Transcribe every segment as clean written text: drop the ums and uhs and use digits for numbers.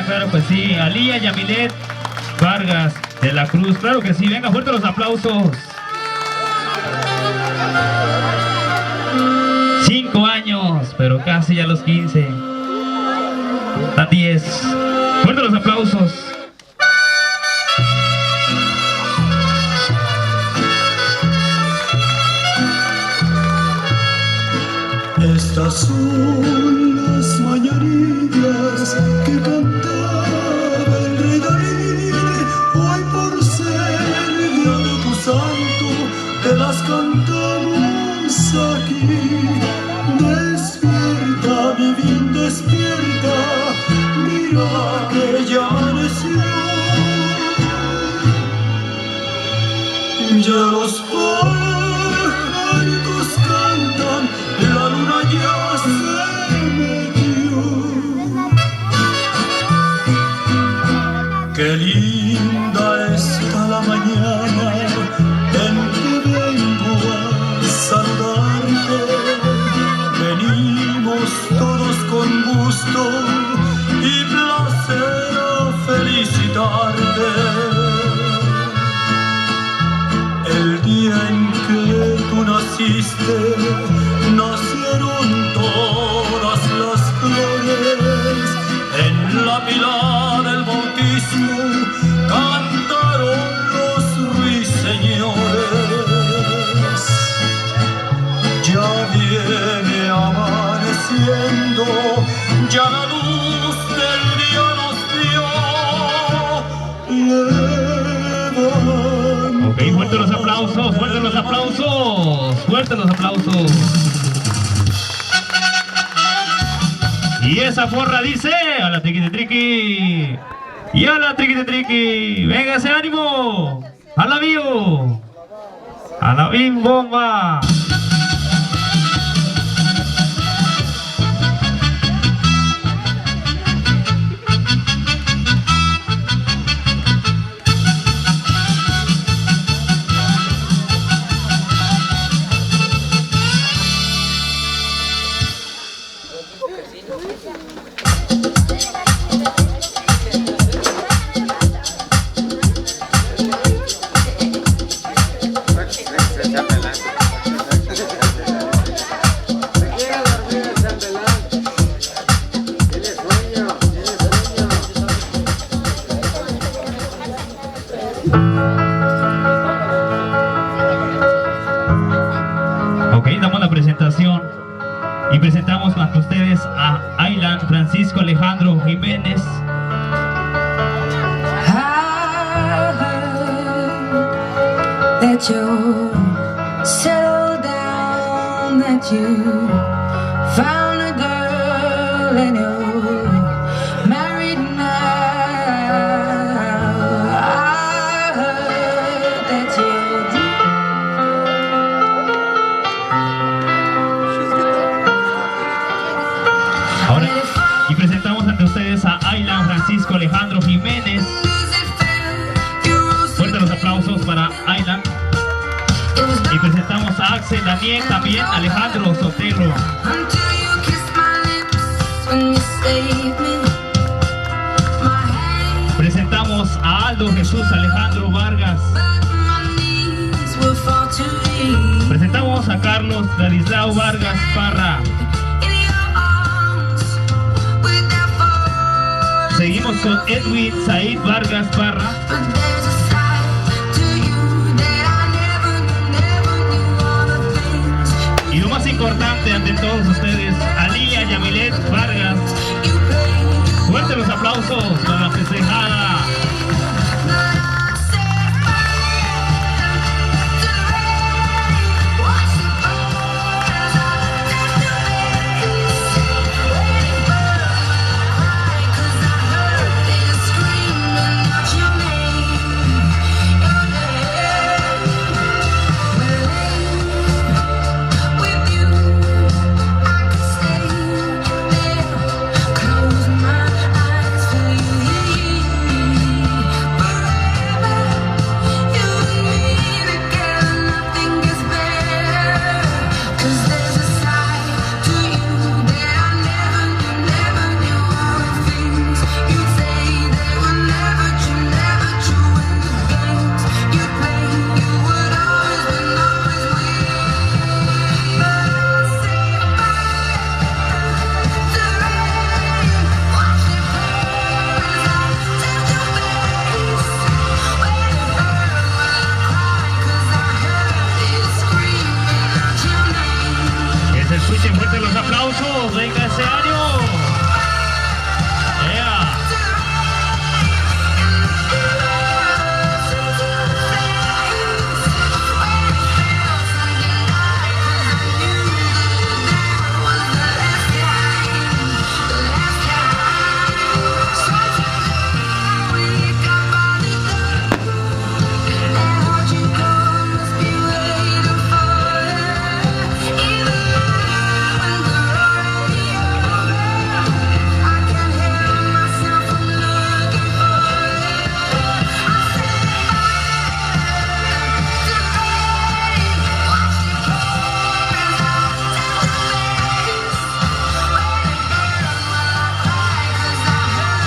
Luna, claro que sí. Alía Yamilet Vargas de la Cruz, claro que sí. Venga, fuerte los aplausos. 5 años, pero casi ya los 15. A 10. Fuerte los aplausos. Estas son las mañanitas que cantaba el rey David. Hoy por ser día de tu santo te las cantamos aquí. Despierta, mi bien, despierta, mira que ya amaneció. Ya los pájaros cantan, la luna ya se metió. Qué linda está la mañana en que vengo a saludarte. Venimos todos con gusto y placer a felicitarte. El día en que tú naciste, nacieron todas las flores. En la pila del bautismo cantaron los ruiseñores. Ya viene amaneciendo, ya la luz del día nos dio. Ok, fuerte los aplausos, fuerte los aplausos, fuerte los aplausos. Y esa porra dice, a la triqui triqui, y a la triqui triqui, venga ese ánimo, a la bio, a la bim bomba. Ok, damos la presentación y presentamos ante ustedes a Aylan Francisco Alejandro Jiménez. That you settled down, that you found a girl and you're married now. I heard that you Ahora, y presentamos ante ustedes a Aylan Francisco Alejandro Jiménez. Fuerte los aplausos para Aylan. Y presentamos a Axel Daniel, también Alejandro Sotelo. Presentamos a Aldo Jesús Alejandro Vargas. Presentamos a Carlos Ladislao Vargas Parra. Seguimos con Edwin Said Vargas Parra. Y lo más importante ante todos ustedes, Alía Yamilet Vargas. Fuerte los aplausos para la festejada. Véngase, ánimo. Yeah.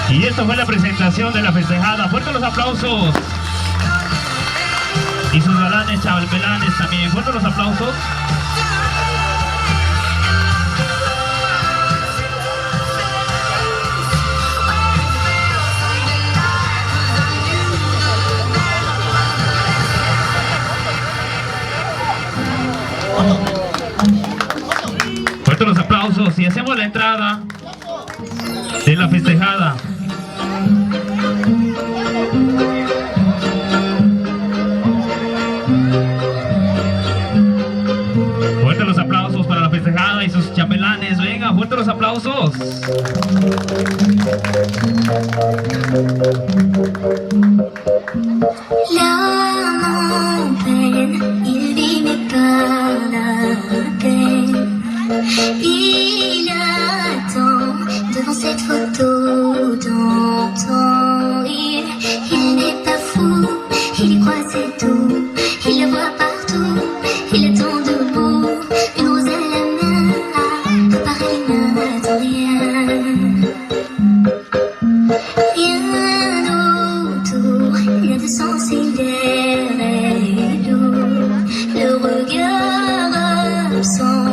Y esto fue la presentación de la festejada. Fuertes los aplausos. Y sus galanes, chambelanes también. Fuertes los aplausos. Fuertes los aplausos y hacemos la entrada de la festejada. Fuertes los aplausos para la festejada y sus chambelanes. Venga, fuertes los aplausos. L'âme en peine, il vit mais pas la peine. Il attend devant cette photo d'antan. Il n'est pas fou, il y croit c'est tout. Il la voit partout, il attend debout. Une rose à la main, pareil n'attend rien. Rien autour, rien de sensible et lourd. Le regard absent,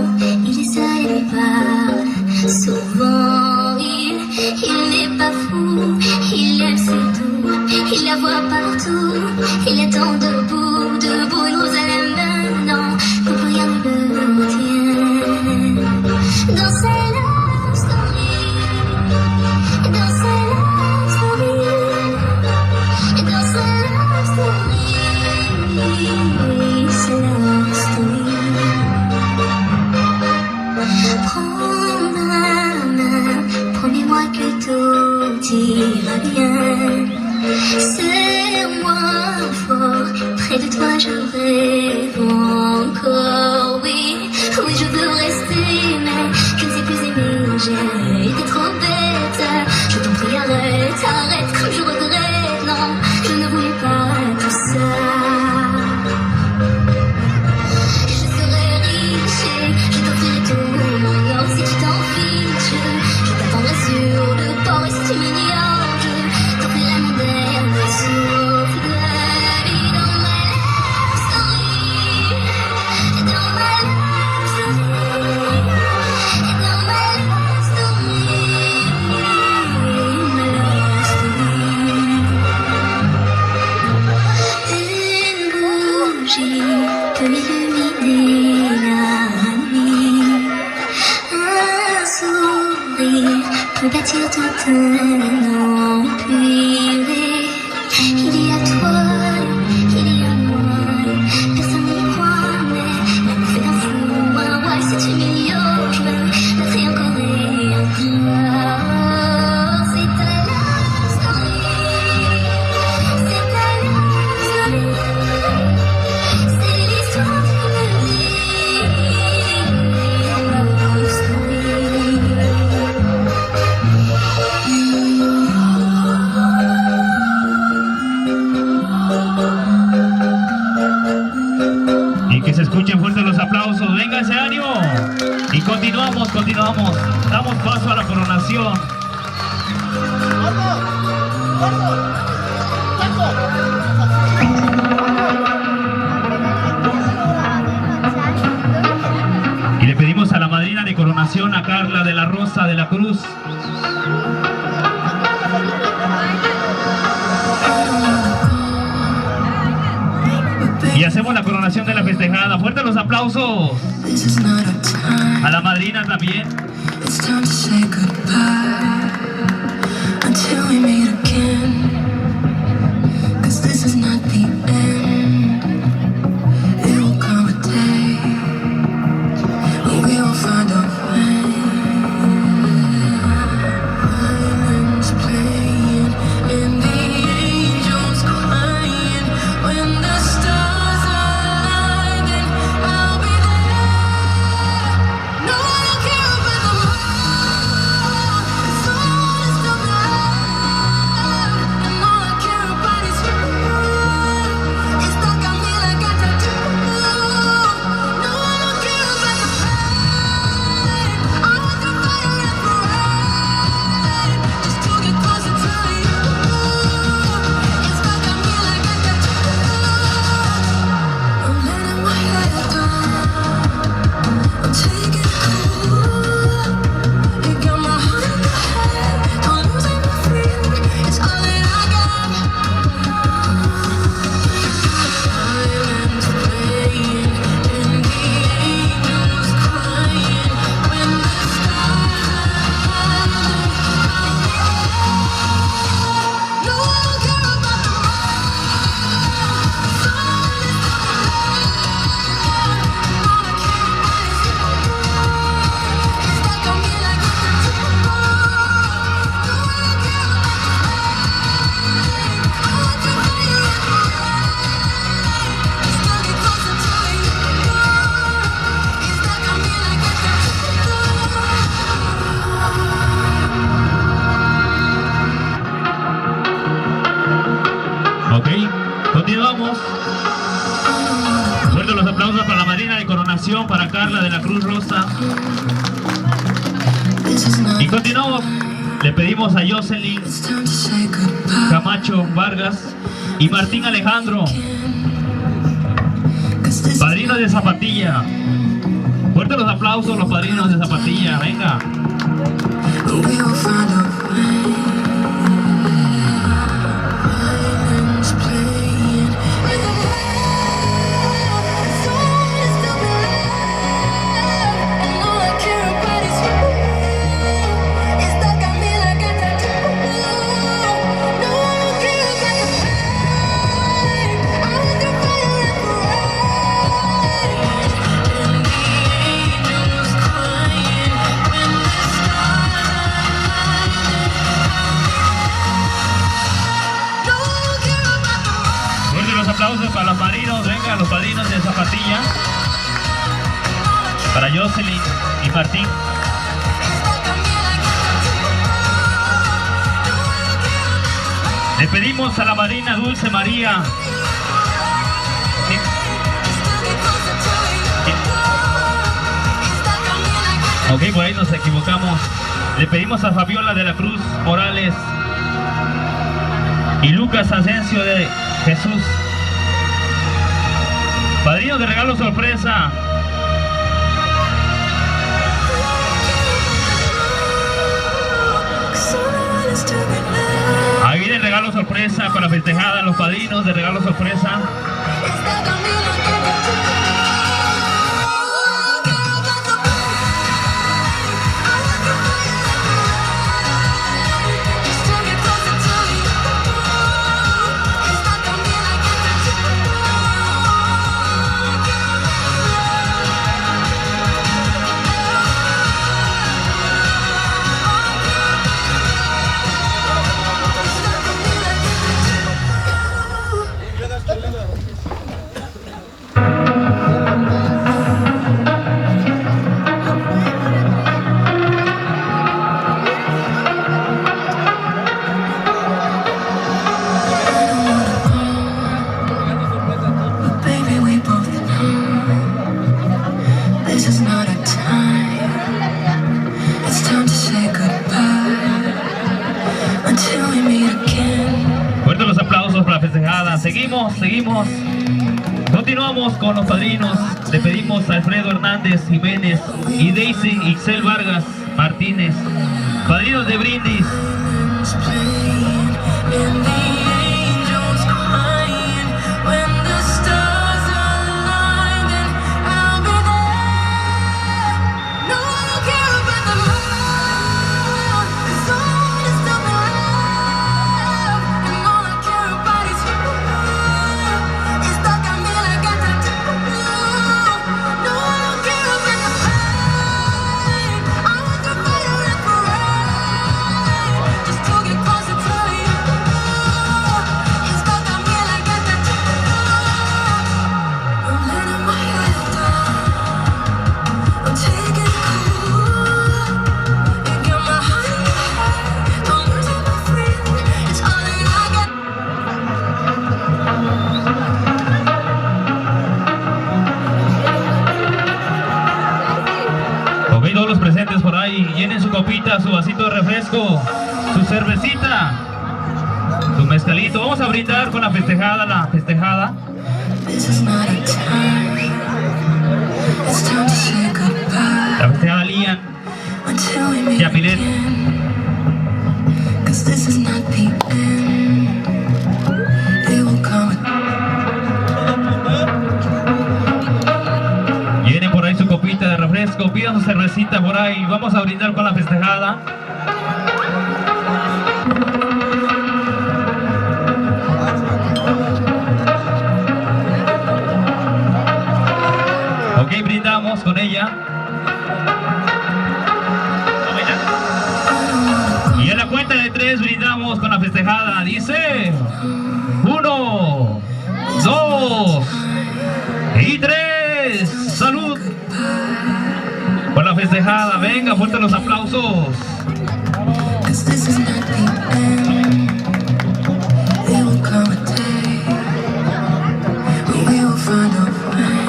il est seul et pas souvent. Il n'est pas fou, il aime c'est tout. Il la voit partout, il attend debout, debout. Une rose à la main, non, pour rien ne le tient. Dans sa love story, dans sa love story, dans sa love story, sa love story. Prends ma main, promets-moi que tout ira bien. Serre-moi fort, près de toi je rêve encore. Oui, oui je veux rester, mais je ne sais plus aimer. J'ai été trop bête, je t'en prie arrête, arrête comme je regrette. Non, je ne voulais pas tout ça. Je serai riche et je t'offrirai tout mon or si tu t'en fiches. Je t'attendrai sur le port et si tu m'ignores, je t'offrirai mon dernier souffle de vie. Dans ma love story, dans ma love story, dans ma love story, ma love story. Une bougie peut illuminer la nuit. Un sourire peut bâtir tout un empire. Il y a toi, il y a moi. Personne n'y croit, mais elle me fait un fou, un roi. Si tu m'ignores, je me battrai encore et encore. C'est ta love story, c'est ta love story. C'est l'histoire d'une vie, love story. Y que se escuchen fuertes los aplausos. Venga ese ánimo. Y continuamos, continuamos. Damos paso a la coronación. Y le pedimos a la madrina de coronación, a Carla de la Rosa de la Cruz. Y hacemos la coronación de la festejada. Fuertes los aplausos. A la madrina también. It's time to say goodbye until we meet again. 'Cause this is not the end. It will come a day when we will find a way. Violins playing and the angels crying. When the stars align, then I'll be there. No, I don't care about the world. The sun is still alive, and all I care about is you. It's stuck on me like a tattoo. No, I don't care about the pain. I want the fire and parade, just to get closer to you. It's stuck on me like a tattoo. I'm letting my head down. I'm taking it cool. You got my heart in your head. Don't lose it, my friend. It's all that I got. Violins playing and the angels crying. When the stars align, no, I don't care about the world. Sun is still alive, and all I care about is you. It's stuck on me like a tattoo. No, I don't care about the pain. I want the fire and parade, just to get closer to you. It's stuck on me like a tattoo. Ok, continuamos. Fuerte los aplausos para la Marina de Coronación, para Carla de la Cruz Rosa. This is not Y continuamos. Le pedimos a Jocelyn It's time to say goodbye. Camacho Vargas y Martín Alejandro, 'Cause this padrinos de Zapatilla. Fuerte los aplausos, los padrinos de Zapatilla. Venga. we will find a way. Violins playing and the sun is still alive, and all I care about is you. It's stuck on me like a tattoo. No, I don't care about the pain. I want the fire and parade, and the angels crying. When the stars align, no, I don't care about the world. Fuerte los aplausos para los padrinos. Venga, los padrinos de Zapatilla. Para Jocelyn y Martín. Le pedimos a la madrina Dulce María. Ok, por ahí nos equivocamos. Le pedimos a Fabiola de la Cruz Morales y Lucas Asensio de Jesús. Padrino de regalo sorpresa. Ahí viene el regalo sorpresa para festejada, los padrinos de regalo sorpresa. Seguimos. Continuamos con los padrinos. Le pedimos a Alfredo Hernández Jiménez y Daisy Ixel Vargas Martínez, padrinos de brindis. No, I don't care about the copita, su vasito de refresco, su cervecita, su mezcalito. Vamos a brindar con la festejada. This is not a time. It's time to say goodbye La festejada Lian until we meet Yapilet. again. 'Cause this is not the end. It will come. Llenen por ahí su copita de refresco, pidan su cervecita por ahí. Vamos a brindar con la festejada. Ok, brindamos con ella. Y a la cuenta de 3 brindamos con la festejada. Dice 1, 2 y 3. ¡Salud! Por la festejada. Venga, fuerte los aplausos. 'Cause this is not the end. There will come a day when we will find a way.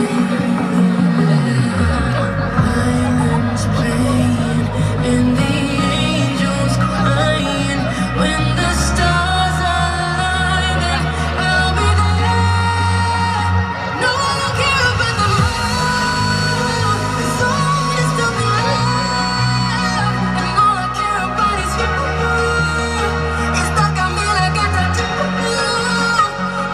Violins playing and the angels crying. When the stars align, then I'll be there. No one will care about the moon. The sun is still alive, and all I care about is you. It's stuck on me like a tattoo.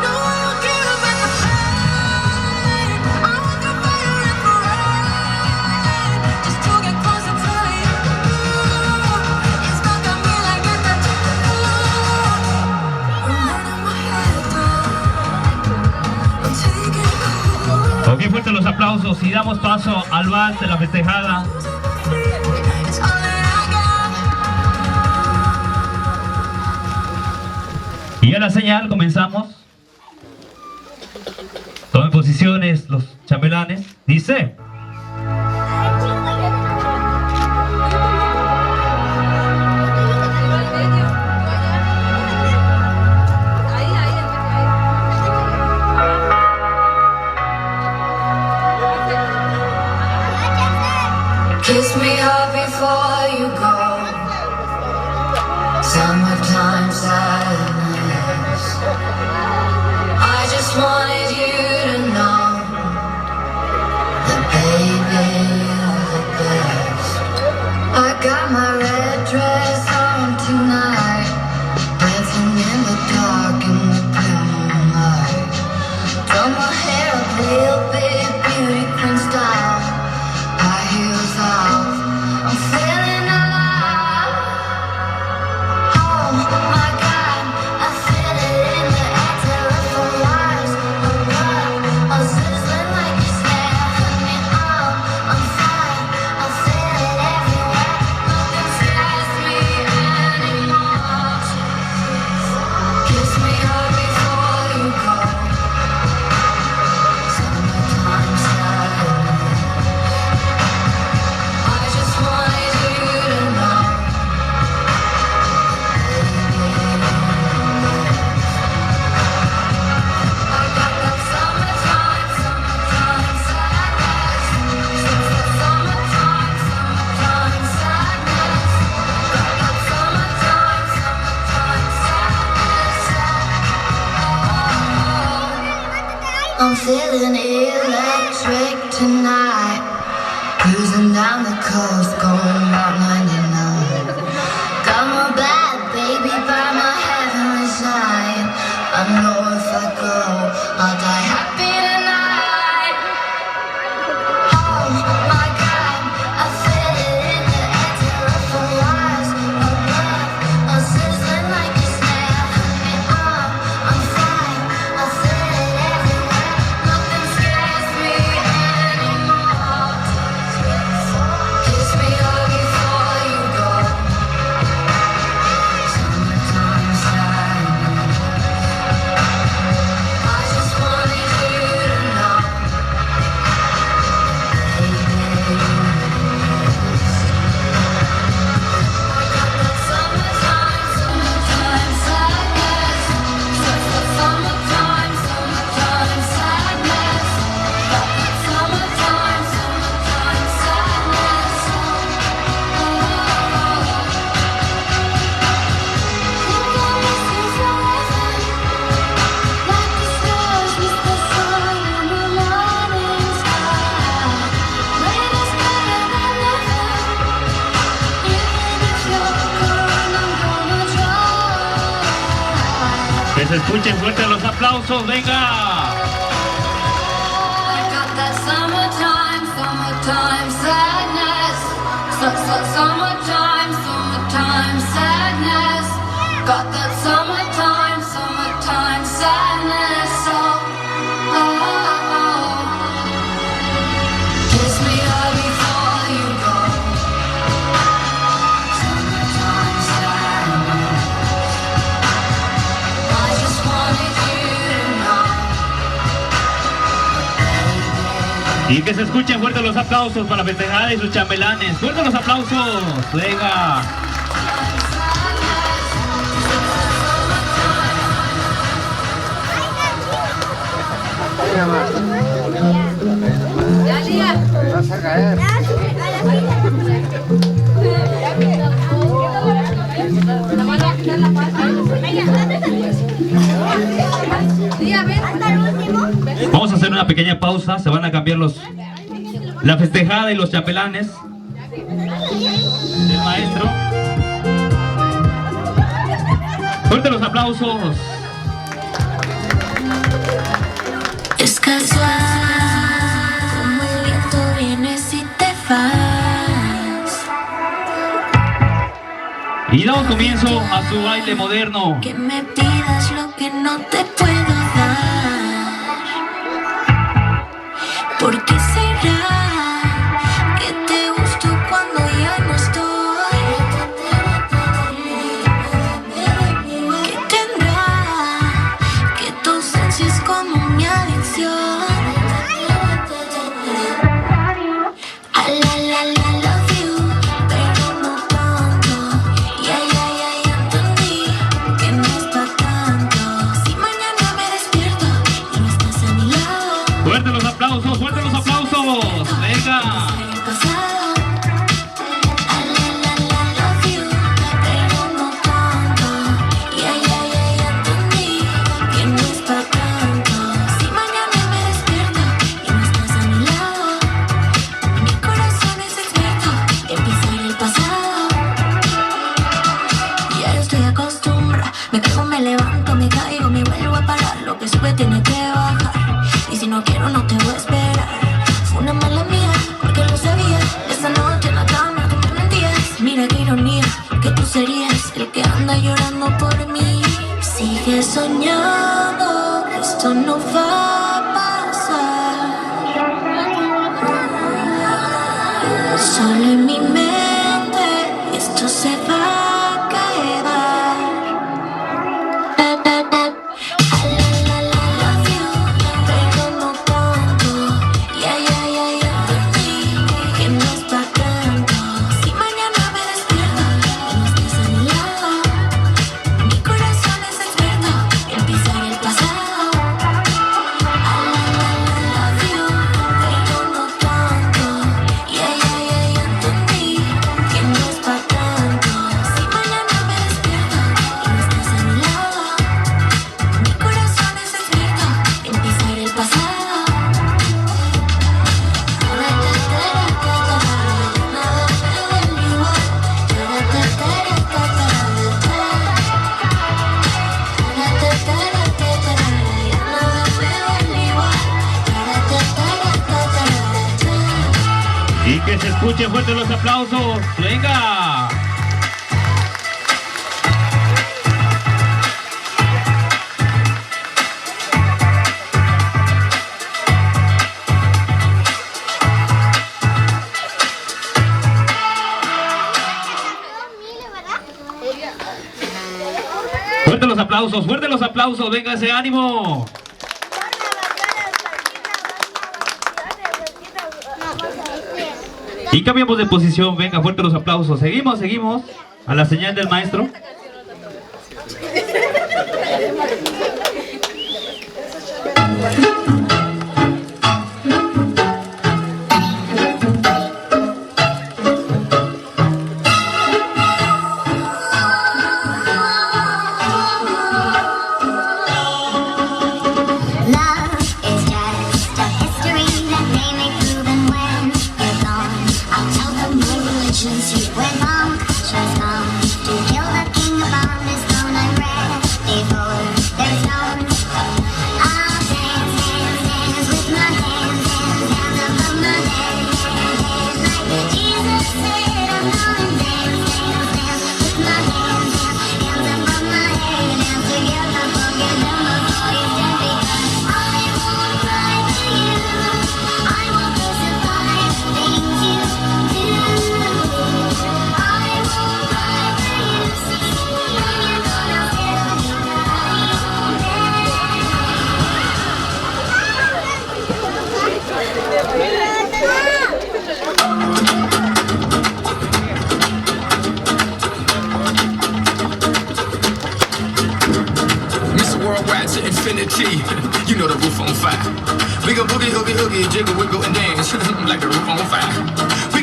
No one will care about the pain. I want the fire and the rain, just to get closer to you. It's stuck on me like a tattoo. I'm letting my head down. I'm taking cold. Ok, fuerte los aplausos y damos paso al vals de la festejada. It's all that I got. Y a la señal comenzamos. Tomen posiciones los chambelanes. Dice. Kiss me hard before you go. Summertime sadness. I just wanted you to know that baby you're the best. I got my red dress on tonight, dancing in the dark in the pale moonlight. Done my hair up real big, beauty queen style. High heels off, I'm feeling alive. Oh my God, I feel it in the air, telephone wires above, all sizzling like a snare. Honey, I'm fine, I feel it everywhere. Nothing scares me anymore. Kiss me hard before you go. Summertime sadness. I just wanted you to know, I got that summertime sadness. Since the summertime sadness. Got that summertime sadness. I'm feeling electric tonight. Cruising down the coast, going about 99. Got my bad baby by my heavenly side. I know if I go, I'll die happy tonight. Oh my God, I feel it in the air, telephone wires above, all sizzling like a snare. Honey, I'm fine, I feel it everywhere. Nothing scares me anymore. Kiss me hard se escuchen fuerte los aplausos, venga. I got that summertime sadness. Summertime sadness. Got that summertime sadness. Oh, oh, oh. Kiss me up before you go. Summertime sadness. I just wanted you to know. Y que se escuchen fuerte los aplausos para festejar y sus chambelanes. Fuerte los aplausos, venga. Vas a caer. Vamos a hacer una pequeña pausa, se van a cambiar la festejada y los chapelanes del maestro. Fuerte los aplausos. Es casual, como el viento vienes y te vas. Y damos comienzo a su baile moderno. Que me pidas lo que no te puedo dar. ¿Por qué será que te gusto cuando ya no estoy? ¿Qué tendrá que tu ausencia es como mi adicción? La love you, pero no tanto. Ya entendí que no es pa' tanto. Si mañana me despierto y no estás a mi lado. Fuerte los aplausos, fuerte los aplausos. Venga. El pasado. Love you, pero no tanto. Ya entendí que no es pa' tanto. Si mañana me despierto y no estás a mi lado. Mi corazón es experto en pisar el pasado. Ya yo estoy acostumbrada. Me caigo, me levanto, me caigo, me vuelvo a parar. Lo que sube tiene que bajar. Y si no quiero, no te voy a esperar. Fue una mala mía, porque lo sabía. Esa noche en la cama tú me mentías. Mira qué ironía, que tú serías el que anda llorando por mí. Sigue soñando, esto no va a pasar. Solo en mi mente esto se va a quedar. Love you, pero no tanto. Ya entendí que no es pa' tanto. Si mañana me despierto y no estás a mi lado. Mi corazón es experto en pisar el pasado. Love you, pero no tanto. Ya entendí que no es pa' tanto. Si mañana me despierto y no estás a mi lado. Mi corazón es experto en pisar el pasado. Y que se escuchen fuerte los aplausos. Venga. Fuerte los aplausos, venga ese ánimo. Y cambiamos de posición, venga, fuerte los aplausos. Seguimos a la señal del maestro. There's like the roof on fire.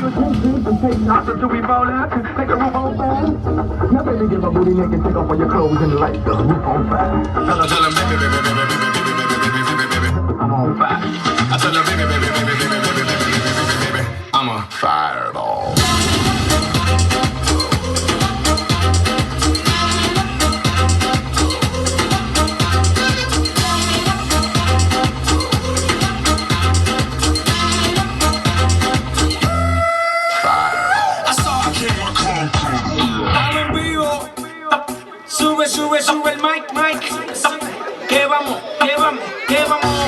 Until we roll out, like a roof on fire. Now baby, get my booty naked, take off all your clothes and light the roof on fire. I tell him, baby, baby, baby, baby, baby, baby, baby, baby, baby, I'm on fire. I tell him, baby, baby, baby, baby, baby, baby, baby, baby, baby, I'm a fireball. Sube el mic. Que vamos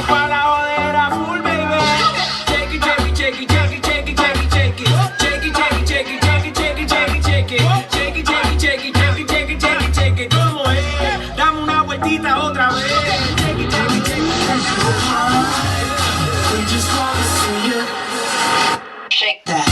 pa' la jodera full, baby. Shake it. Shake it. ¿Cómo es? Dame una vueltita otra vez. Shake it. We just wanna see you shake that.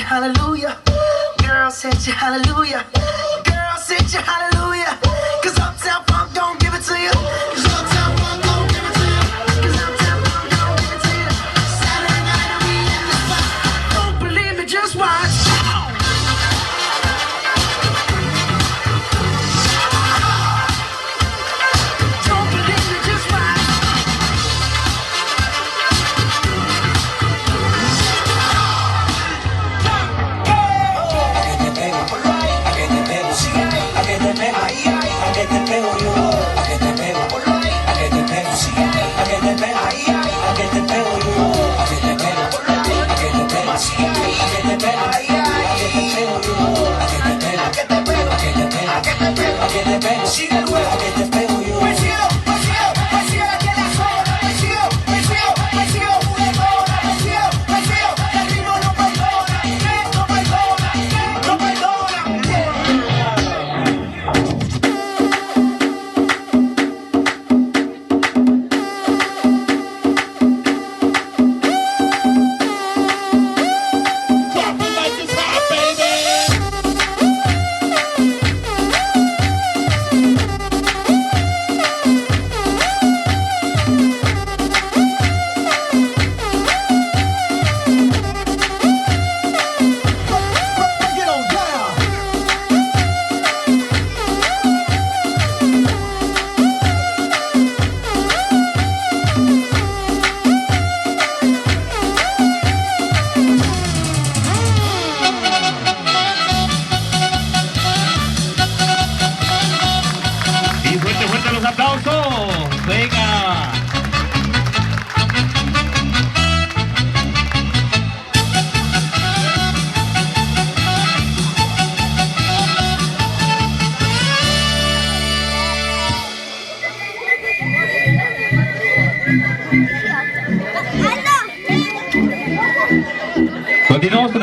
Hallelujah, girls hit you, hallelujah, girls hit you, hallelujah. 'Cause Uptown Funk don't give it to you. 'Cause Uptown Funk don't give it to you. 'Cause Uptown Funk don't give it to you. Saturday night and we in the spot. Don't believe me, just watch. Don't believe me, just watch.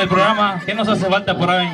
el programa. ¿Qué nos hace falta por ahí?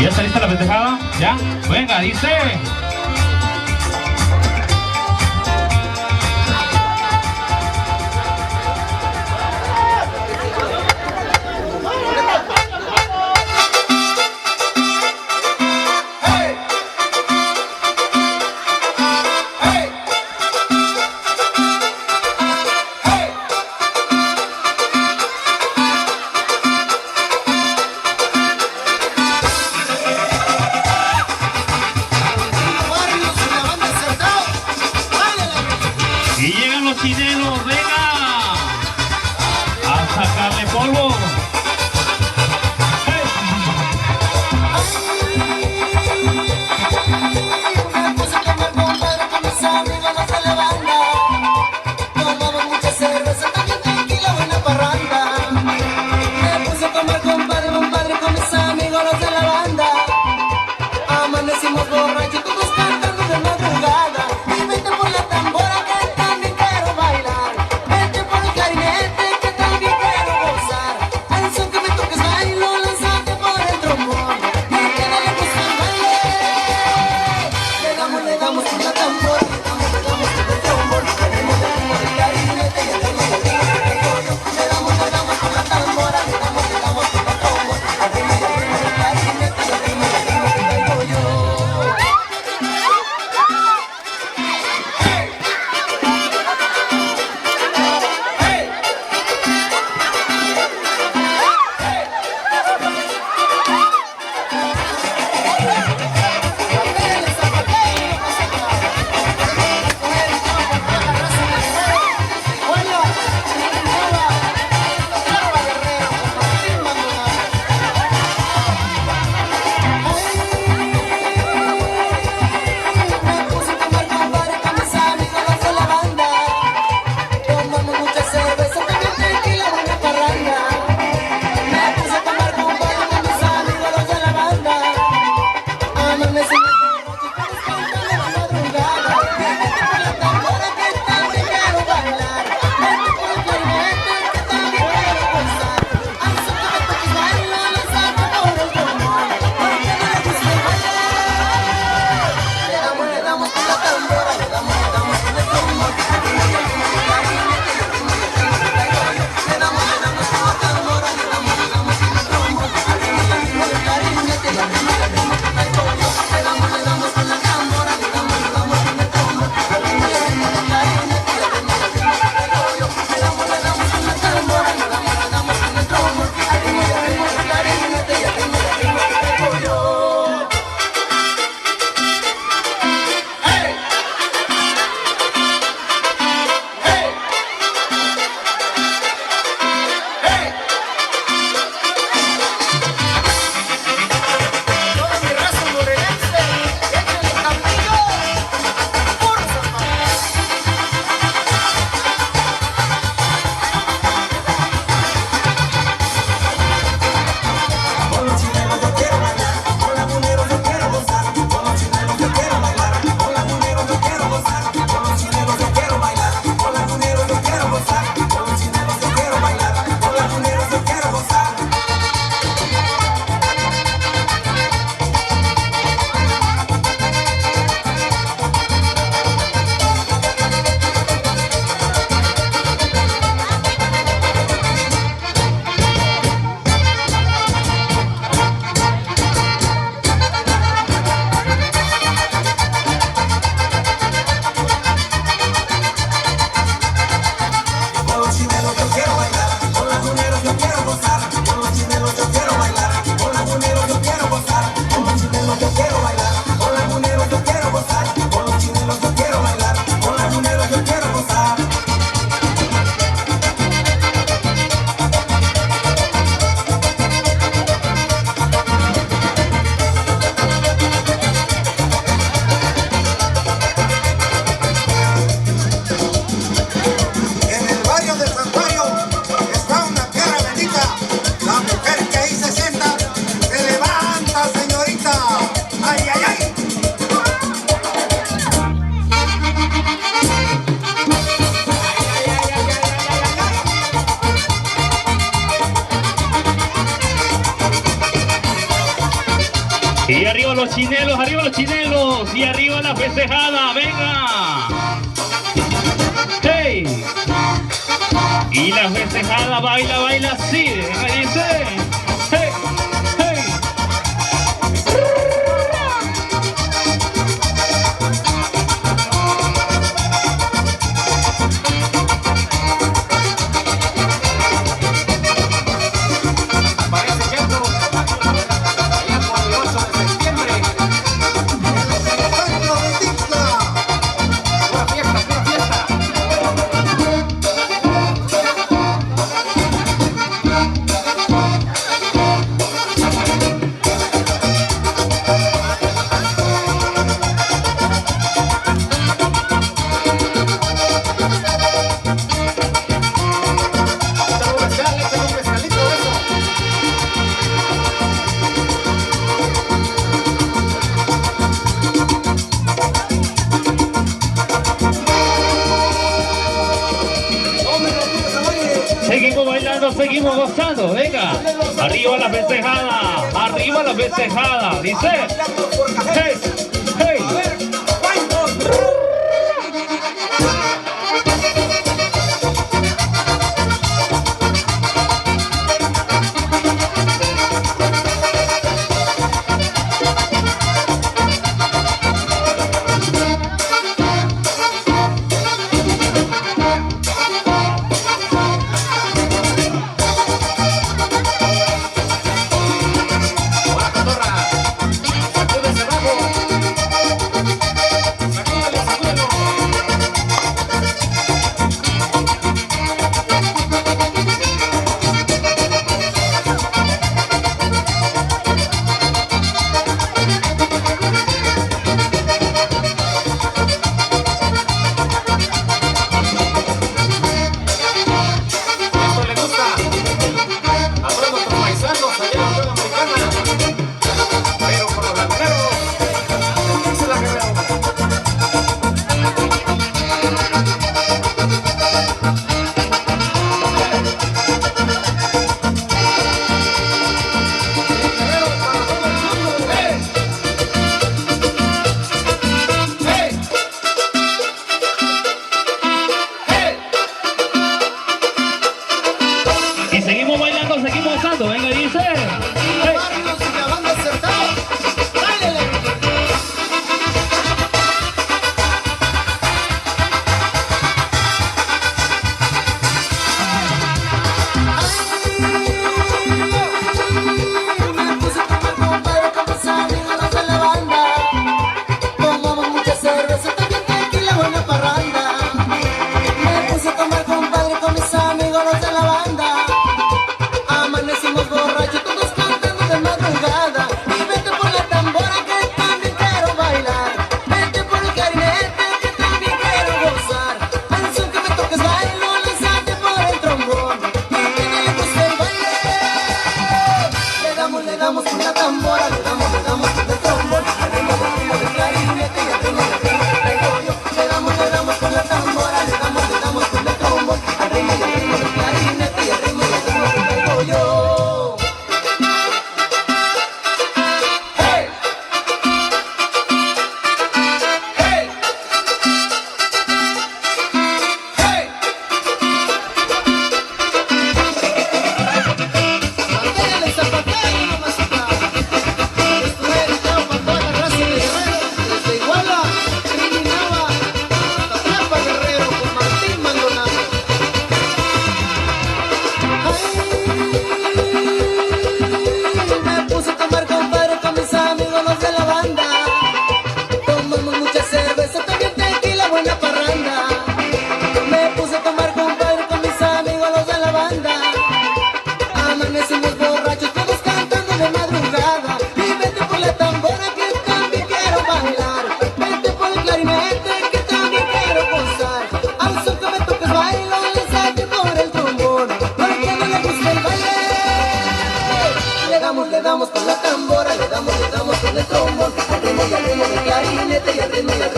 ¿Ya está lista la festejada? ¿Ya? Venga, dice. Y arriba los chinelos, y arriba la festejada, venga. Hey. Y la festejada baila así, venga, dice. Hey, hey. Seguimos bailando, seguimos gozando, venga. Arriba la festejada, dice. Hey, hey. Y seguimos bailando, seguimos gozando, venga, dice. Hey. le damos con la tambora, le damos con el trombón, al ritmo y al ritmo del clarinete y al ritmo del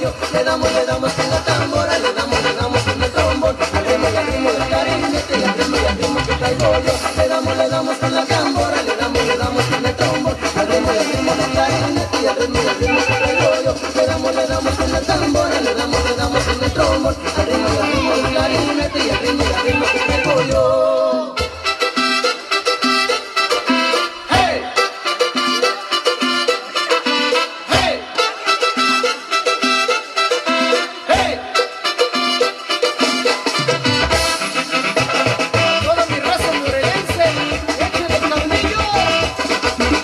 yo. Le damos con la tambora, le damos con el trombón, al ritmo del clarinete y al ritmo que traigo yo. Le damos con la tambora, le damos con el trombón, al ritmo y al ritmo que traigo yo. Le damos con la tambora, le damos con el trombón, al ritmo del clarinete y al ritmo que traigo yo. Hey, hey, hey. Toda mi raza morelense, échale caudillo,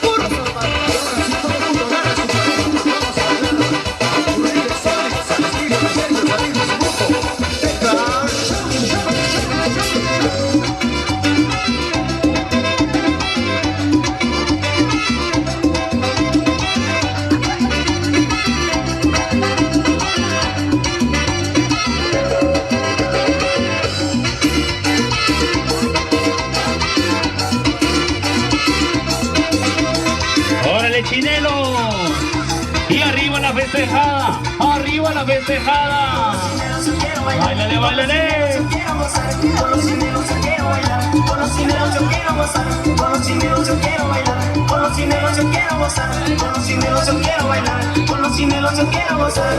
puro zapato. Ahora sí todo el mundo agarra sus amigos, vamos a bailar. Reggae Sonic, Salestino, Sergio, amigos, grupo. ¡Órale, Chinelo! Y arriba la festejada, arriba la festejada. ¡Báilale, báilale! Con los chinelos yo quiero bailar, con los chinelos yo quiero gozar, con los chinelos yo quiero bailar, con los chinelos yo quiero gozar, con los chinelos yo quiero bailar, con los chinelos yo quiero gozar.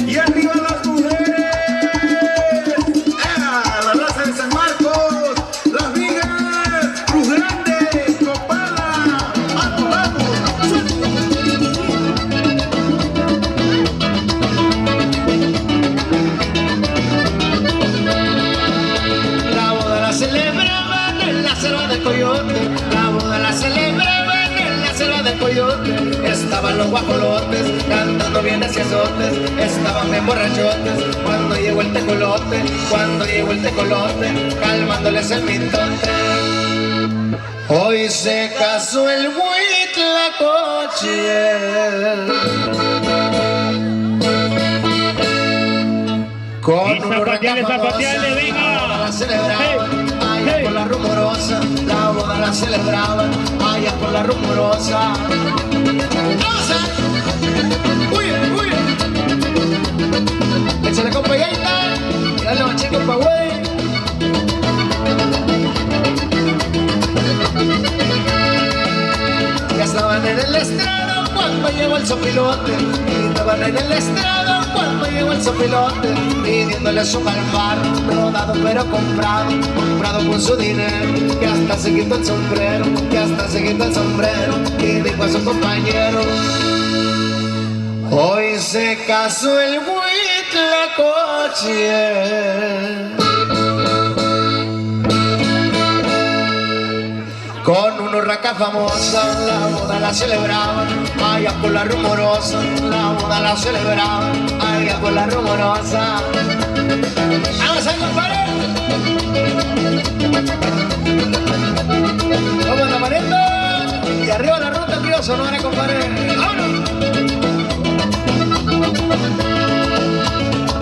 Y arriba las mujeres, la raza de San Marcos, las vigas, Cruz Grande, Copala, vamos, vamos. La boda la celebraban en la selva de Coyote, la boda la celebraban en la selva de Coyote. Estaban los guajolotes cantando bien hacia azotes, estaban bien borrachotes cuando llegó el tecolote, calmándoles el mitote. Hoy se casó el Huitlacoche con Y zapateale, zapateale, venga. la celebraban, allá por la rumorosa, la boda la celebraban, allá por la rumorosa. ¡Vamos a! ¡Uy, uy! Échale compañita, y dale más chicos pa' güey. Ya estaban en el estrado cuando llegó el sopilote, estaban en el estrado cuando llegó el sopilote, pidiéndole su calvar, no dado pero comprado con su dinero, que hasta se quitó el sombrero, y dijo a su compañero: hoy se casó el Huitlacoche con una urraca famosa, la boda la celebraban, allá por la rumorosa, la boda la celebraban, allá por la rumorosa. ¡Vamos a compadre! ¡Vamos la manito! Y arriba la ruta, Río Sonora, compadre. ¡Vámonos!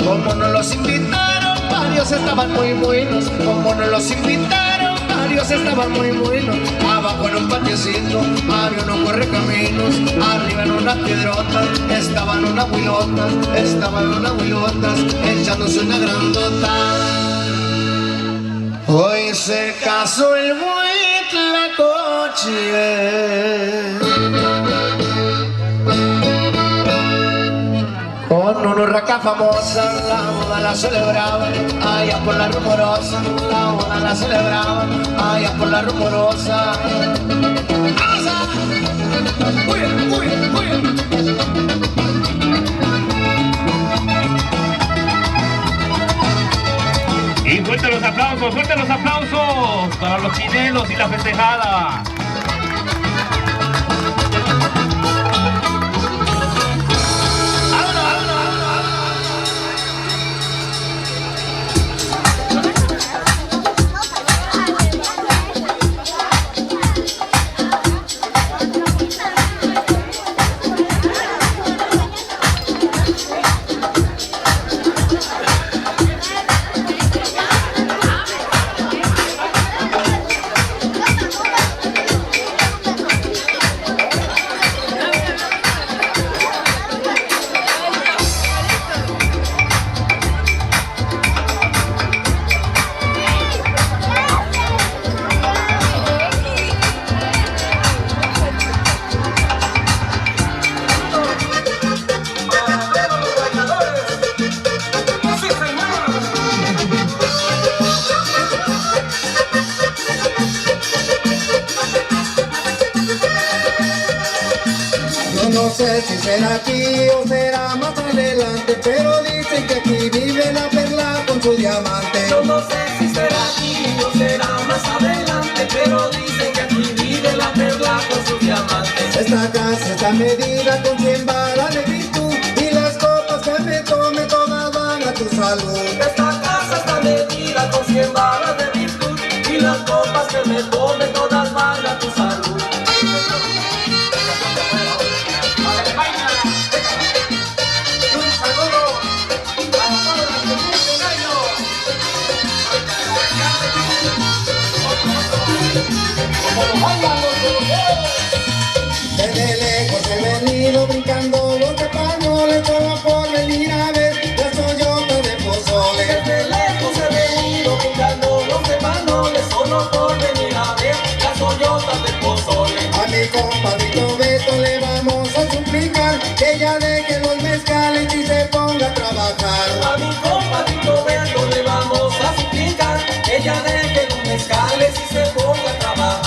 Como no los invitaron, varios estaban muy buenos, como no los invitaron, varios estaban muy buenos. Abajo en un patiecito había unos correcaminos, arriba en unas piedrotas estaban unas huilotas, echándose una grandota. Hoy se casó el Huitlacoche con una urraca famosa, la boda la celebraban, allá por la rumorosa, la boda la celebraban, allá por la rumorosa. ¡Vamos a! ¡Uy, uy, uy! Y fuertes los aplausos para los chinelos y la festejada. será aquí o será más adelante, pero dicen que aquí vive la perla con su diamante. Yo no sé si será aquí o será más adelante, pero dicen que aquí vive la perla con sus diamantes. Esta casa está medida con 100 varas de virtud, y las copas que me tome todas van a tu salud. Esta casa está medida con 100 varas de virtud, y las copas que me tome todas van a tu salud. Desde lejos he venido brincando los españoles solo por venir a ver las toyotas de pozole. Desde lejos he venido buscando los españoles solo por venir a ver las toyotas de pozole. A mi compadrito Beto le vamos a suplicar que ya deje los mezcales y se ponga a trabajar. A mi compadrito Beto le vamos a suplicar que ya deje los mezcales y se ponga a trabajar.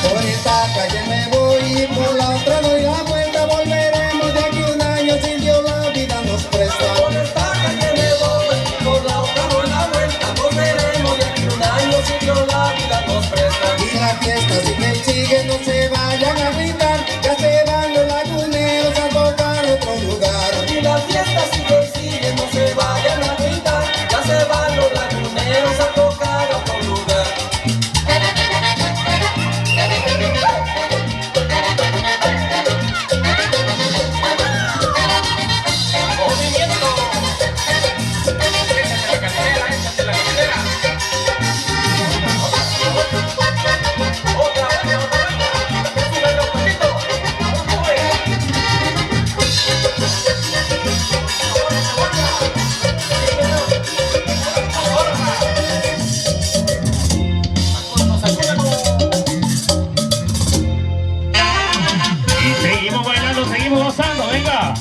Por esta calle me voy y por la otra doy la vuelta. Volveremos de aquí un año si Dios la vida nos presta. Por esta calle me voy y por la otra doy la vuelta. Volveremos de aquí un año si Dios la vida nos presta. Y la fiesta sigue, no se vayan a gritar, ya se van los laguneros a tocar otro lugar. Y la fiesta sigue, no se vayan a gritar, ya se van los laguneros a tocar a otro lugar. Y seguimos bailando, seguimos gozando, venga.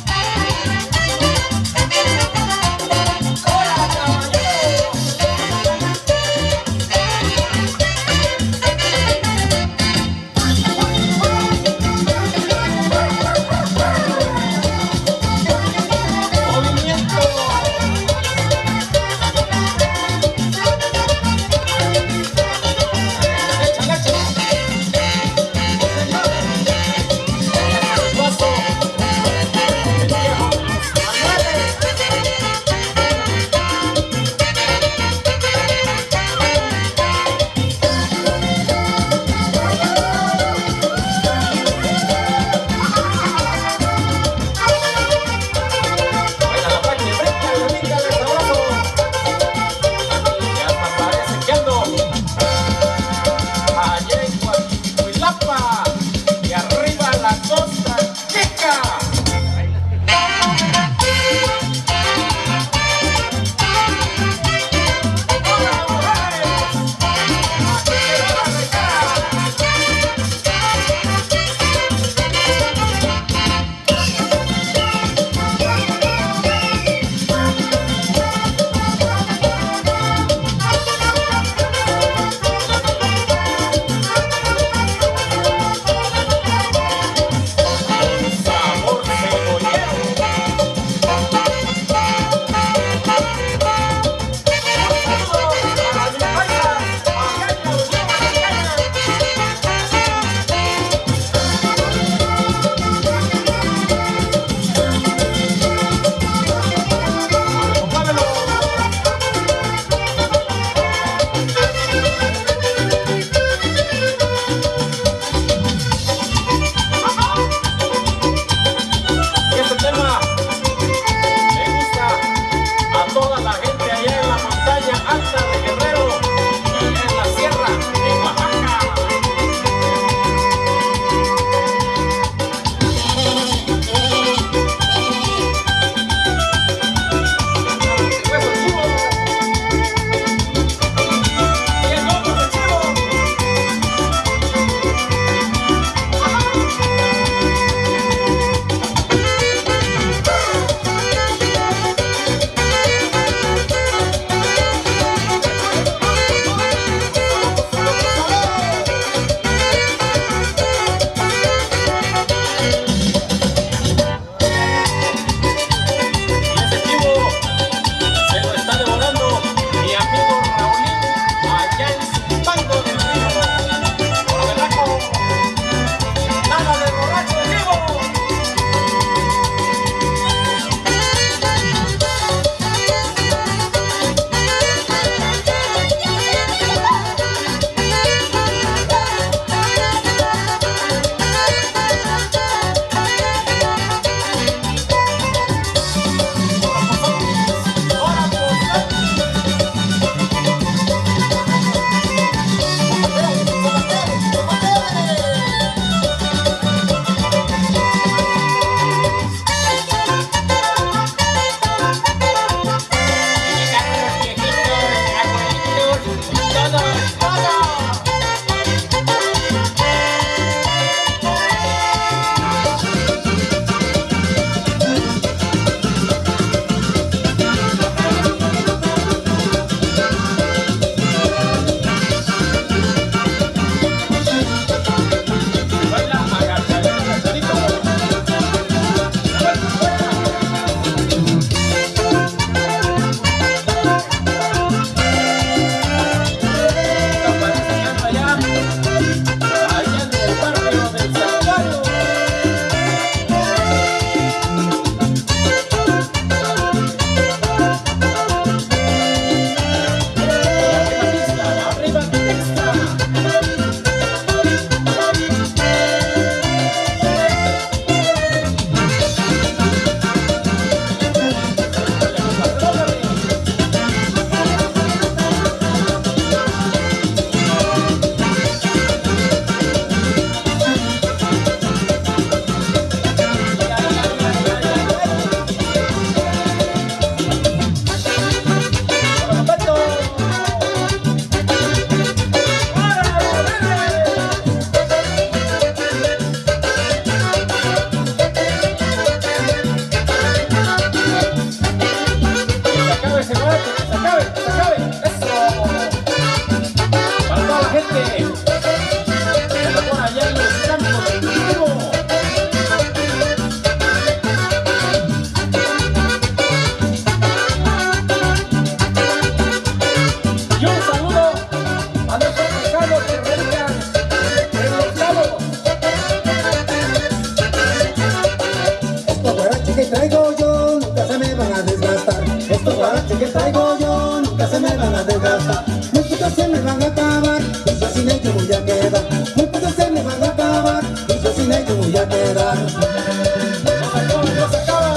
que traigo yo nunca se me van a desgastar. Estos guaraches que traigo yo nunca se me van a desgastar. Muy pocos se me van a acabar y yo sin ellos voy a quedar. Muy pocos se me van a acabar y yo sin ellos voy a quedar. No se acaba,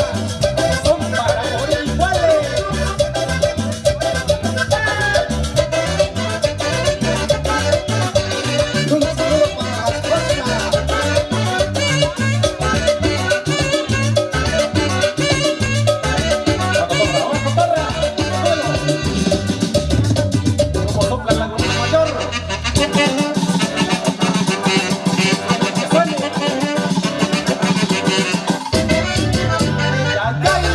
son para morir iguales. Un saludo para la fuerza. Como sopla la goma mayor. Que suene. Ya cae.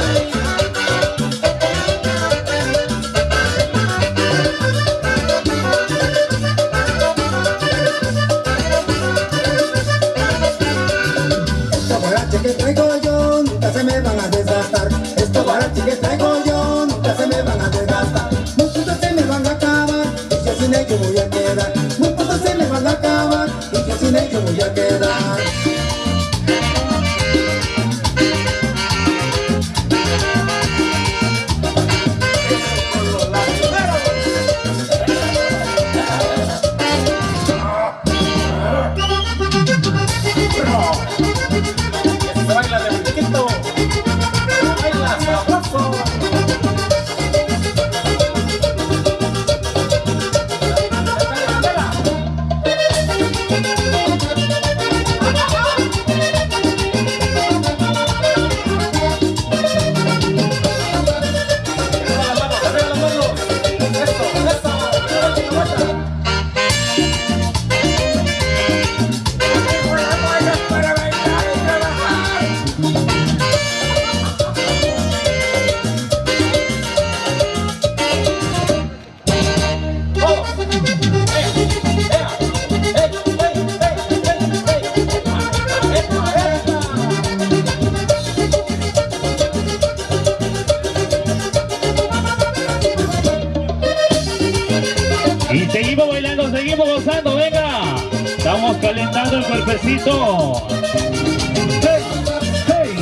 Estos guaraches que traigo yo nunca se me van a desgastar. Estos guaraches que traigo yo nunca se me van a desgastar. Muy pocos se me van a acabar y yo sin ellos voy a quedar. Muy pocos se me van a acabar y yo sin ellos voy a quedar. Se baila de brinquito. Baila sabroso. Arriba las manos. Eso, eso. Para bailar y trabajar. Todos. Y seguimos bailando, seguimos gozando, venga. Estamos calentando el cuerpecito. Hey, hey.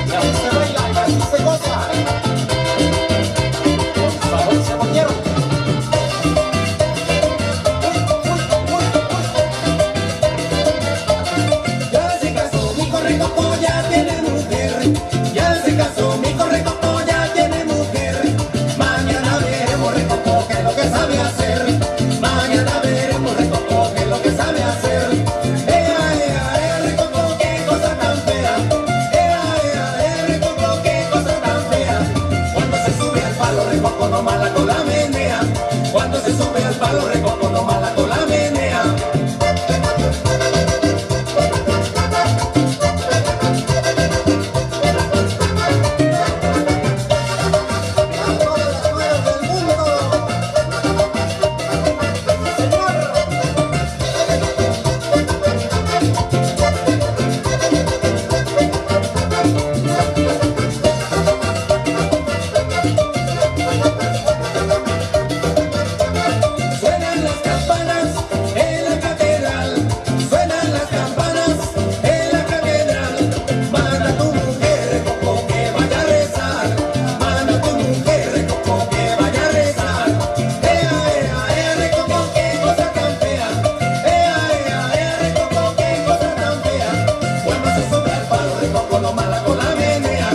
Y así se baila, y así se goza. Con sabor cebollero. Ya se casó mi correcoco, ya tiene mujer. Ya se casó mi correcoco, ya tiene mujer. Mañana veremos recoco que es lo que sabe hacer. Mañana veremos recoco que es lo que sabe hacer. Recoco, qué cosa tan fea. Recoco, qué cosa tan fea. Cuando se sube al palo recoco no mala con la menea. Cuando se sube al palo recoco no mala con la menea. Suenan las campanas en la catedral, suenan las campanas en la catedral. Manda a tu mujer, recoco, que vaya a rezar. Manda a tu mujer, recoco, que vaya a rezar. Recoco, qué cosa tan fea. Recoco, qué cosa tan fea. Cuando se sube al palo, recoco, no mala con la menea.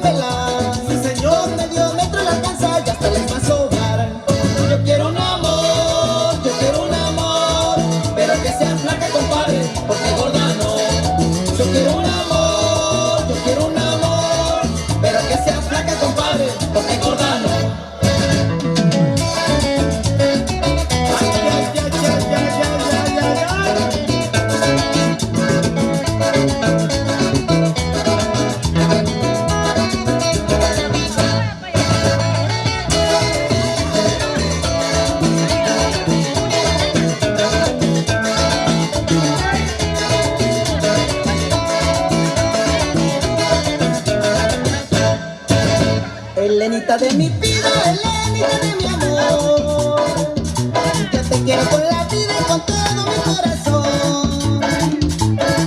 vela. Sí, señor, medio metro le alcanza y hasta les va a sobrar. Yo quiero un amor, pero que sea flaca, compadre, porque gorda no. Yo quiero un amor, pero que sea flaca, compadre, porque gorda no. Ay, ay, ay, ay, ay, ay, ay, ay. Elenita de mi vida, Elenita de mi amor, yo te quiero con la vida y con todo mi corazón.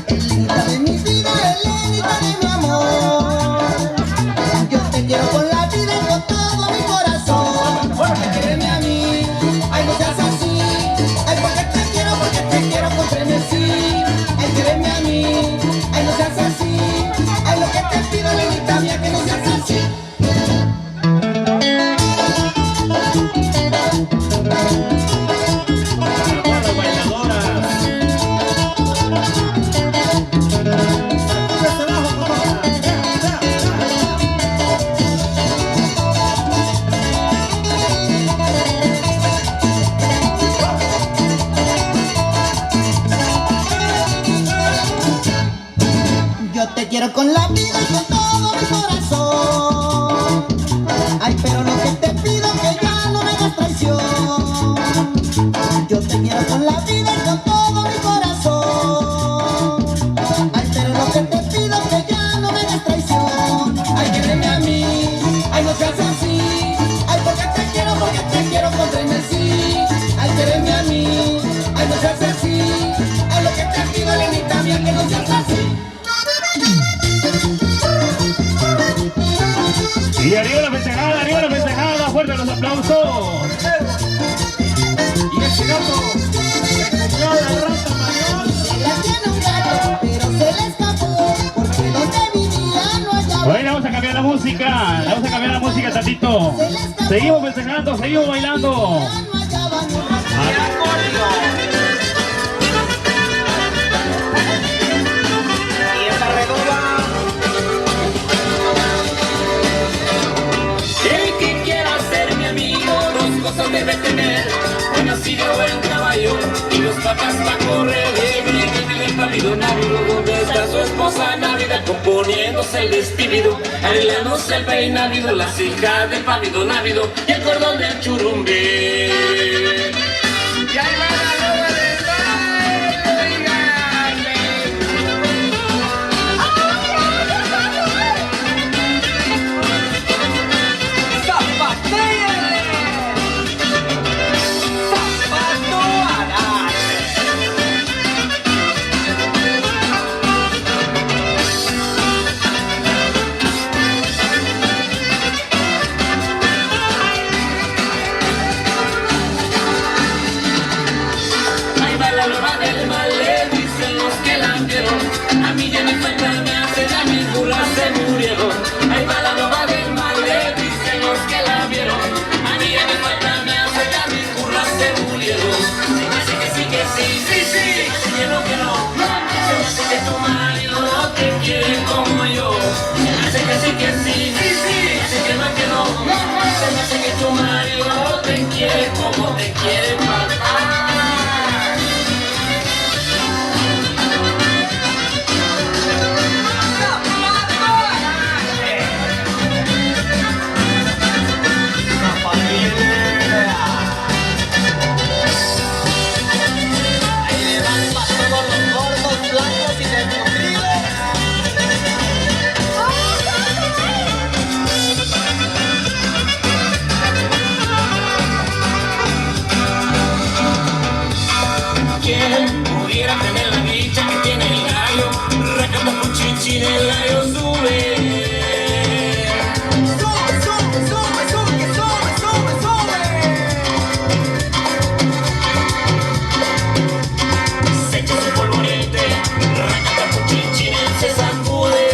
Elenita de mi vida, Elenita de mi amor, yo te quiero con la vida y con todo mi corazón. Ay, quéreme a mí, ay, no seas así, ay, porque te quiero con frenesí. Ay, quéreme a mí, ay, no seas así, ay, lo que te pido, Elenita mía, que no seas así. Yo te quiero con la vida y con todo mi corazón. Ay, pero lo que te pido que ya no me hagas traición. Yo te quiero con la vida y con todo mi corazón. Ay, pero lo que te pido que ya no me hagas traición. Ay, quéreme a mí, ay, no seas así. Ay, porque te quiero con frenesí. Ay, quéreme a mí, ay, no seas así. Ay, lo que te pido, Elenita mía, que no seas así. Y arriba la festejada, fuerte los aplausos. Y ese gato se comió la rata mayor. Se la tiene un gato, pero se le escapó, porque donde vivía no hallaba. Bueno, vamos a cambiar la música tantito. Seguimos festejando, seguimos bailando. No hallaba ni un rato. Y esa redoba. El que quiera ser mi amigo, dos cosas debe tener: buen nacido, buen caballo y los patas para correr. El pálido návido, donde está su esposa Navidad, componiéndose el despidido, arreglándose el peinadido, las hijas del pálido návido y el cordón del churumbe. Y ahí va la loba del baile, ¡zapatéale! ¡Zapato arate! Ahí va la loba del mal, le dicen los que la vieron. A mí ya me falta, me hacen, a mis burlas se murieron. Ahí va la loba del mal, le dicen los que la vieron. A mí ya me falta, me hacen, a mis burlas se murieron. Se me hace que sí, que no, que no. Se me hace que tu marido no te quiere como yo. Se me hace que sí, que que no, que no. Se me hace que tu marido no te quiere como te quiere papá. Ahí le van para todos los gordos, blancos y desnutridos. ¿Quién pudiera tener la dicha que tiene el gallo? Recata con chichi del gallo sube. Se echa su polvorete, recata con chichi se sacude.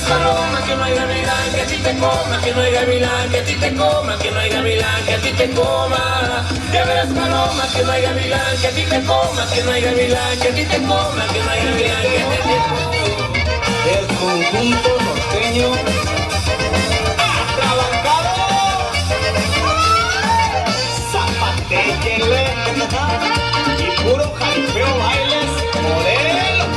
paloma, que no hay gavilán que a ti te coma, que no hay gavilán que a ti te coma, que no hay gavilán que a ti te coma. Ya verás paloma, que no hay gavilán que a ti te coma, que no hay gavilán que a ti te coma, que no hay gavilán que a ti te coma. El conjunto norteño atrabancado, zapateyele y puro jaripeo, bailes, modelos.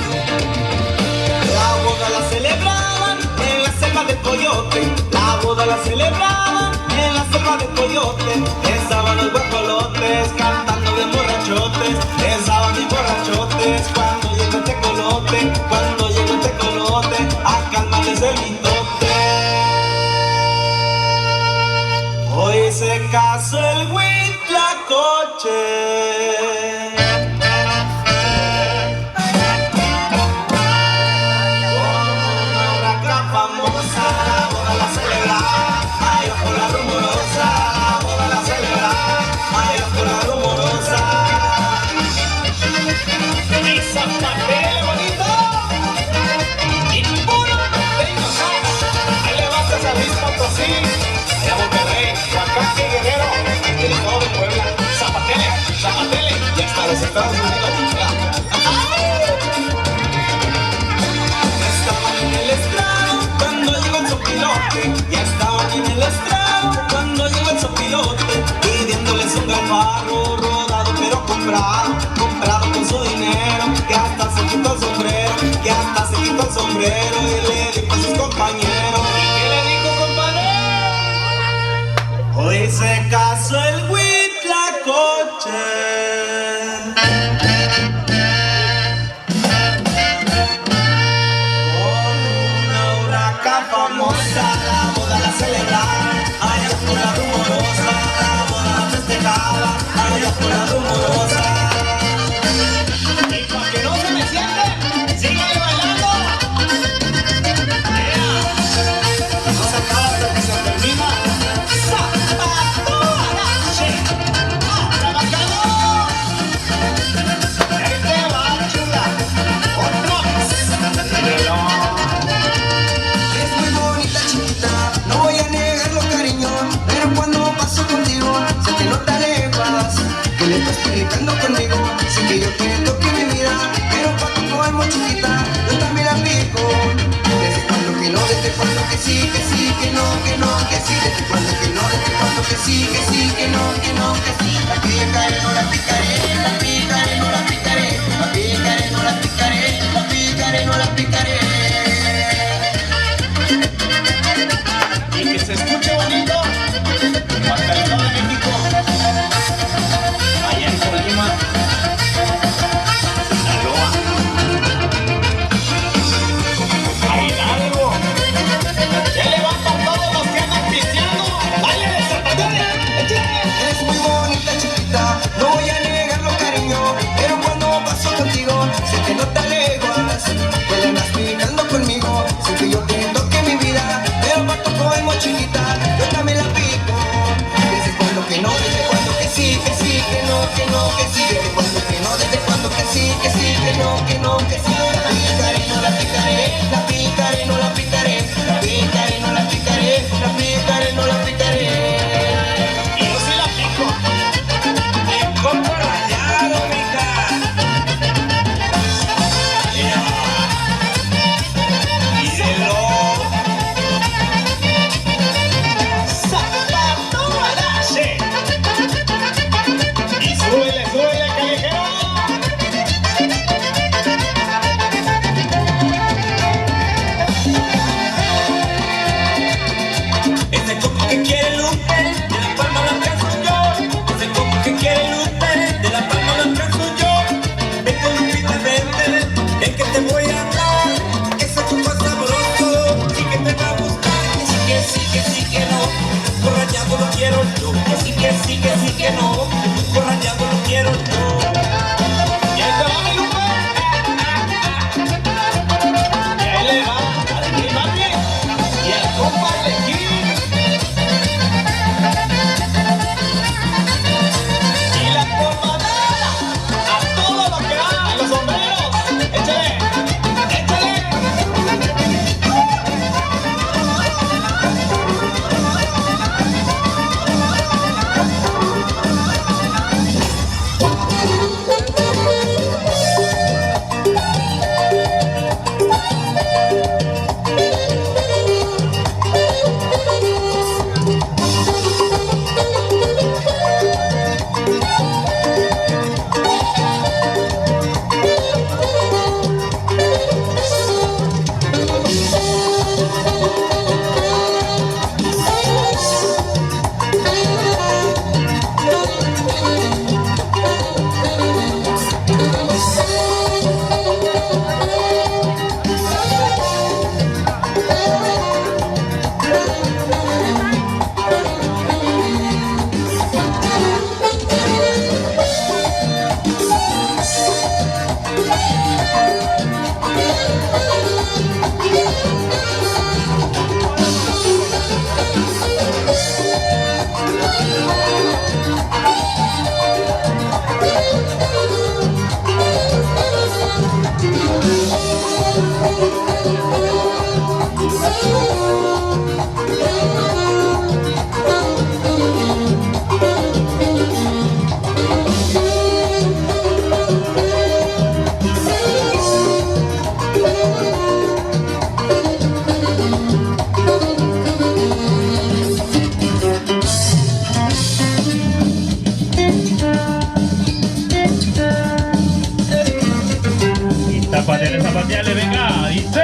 La boda la celebraban en la selva de Coyote, la boda la celebraban en la selva de Coyote. Estaban los guajolotes cantando bien borrachotes, estaban bien borrachotes cuando llegó el tecolote, cuando llegó el tecolote a calmarles el mitote. Hoy se casó el Huitlacoche. Los Estados Unidos. Estaban en el estrado cuando llegó el sopilote. Ya estaban en el estrado cuando llegó el sopilote, pidiéndoles un galvarro rodado pero comprado, comprado con su dinero, que hasta se quitó el sombrero, que hasta se quitó el sombrero y le dijo a sus compañeros. ¿Y qué le dijo, compadre? Hoy se casó el Huitlacoche. La boda la celebraba, allá por la rumorosa, la boda la festejaba, allá por la rumorosa. Y pa' que no se me siente, síganle bailando. No se acaba hasta que se termina. ¡Zapatorache! ¡Trabajador! Ahí te va, chula. Otra vez. Dímelo. No voy a negarlo, cariño, pero cuando paso contigo se te nota lejos que le estás predicando conmigo. Sé que yo te toque mi vida, pero pa' tu como chiquita, yo también la pico. Desde cuando que no, desde cuando que sí, que sí, que no, que sí. Desde cuando que no, desde cuando que sí, que sí, que no, que sí. La picaré, no la picaré, la picaré, no la picaré, la picaré, no la picaré, la picaré, no la picaré. Que se escuche bonito hasta el Estado de México, allá en Colima, Sinaloa, a Hidalgo. Ya levantan todos los que andan pisteando. ¡Baile de zapatilla! Es muy bonita, chiquita, no voy a negar. Zapateale, venga, dice.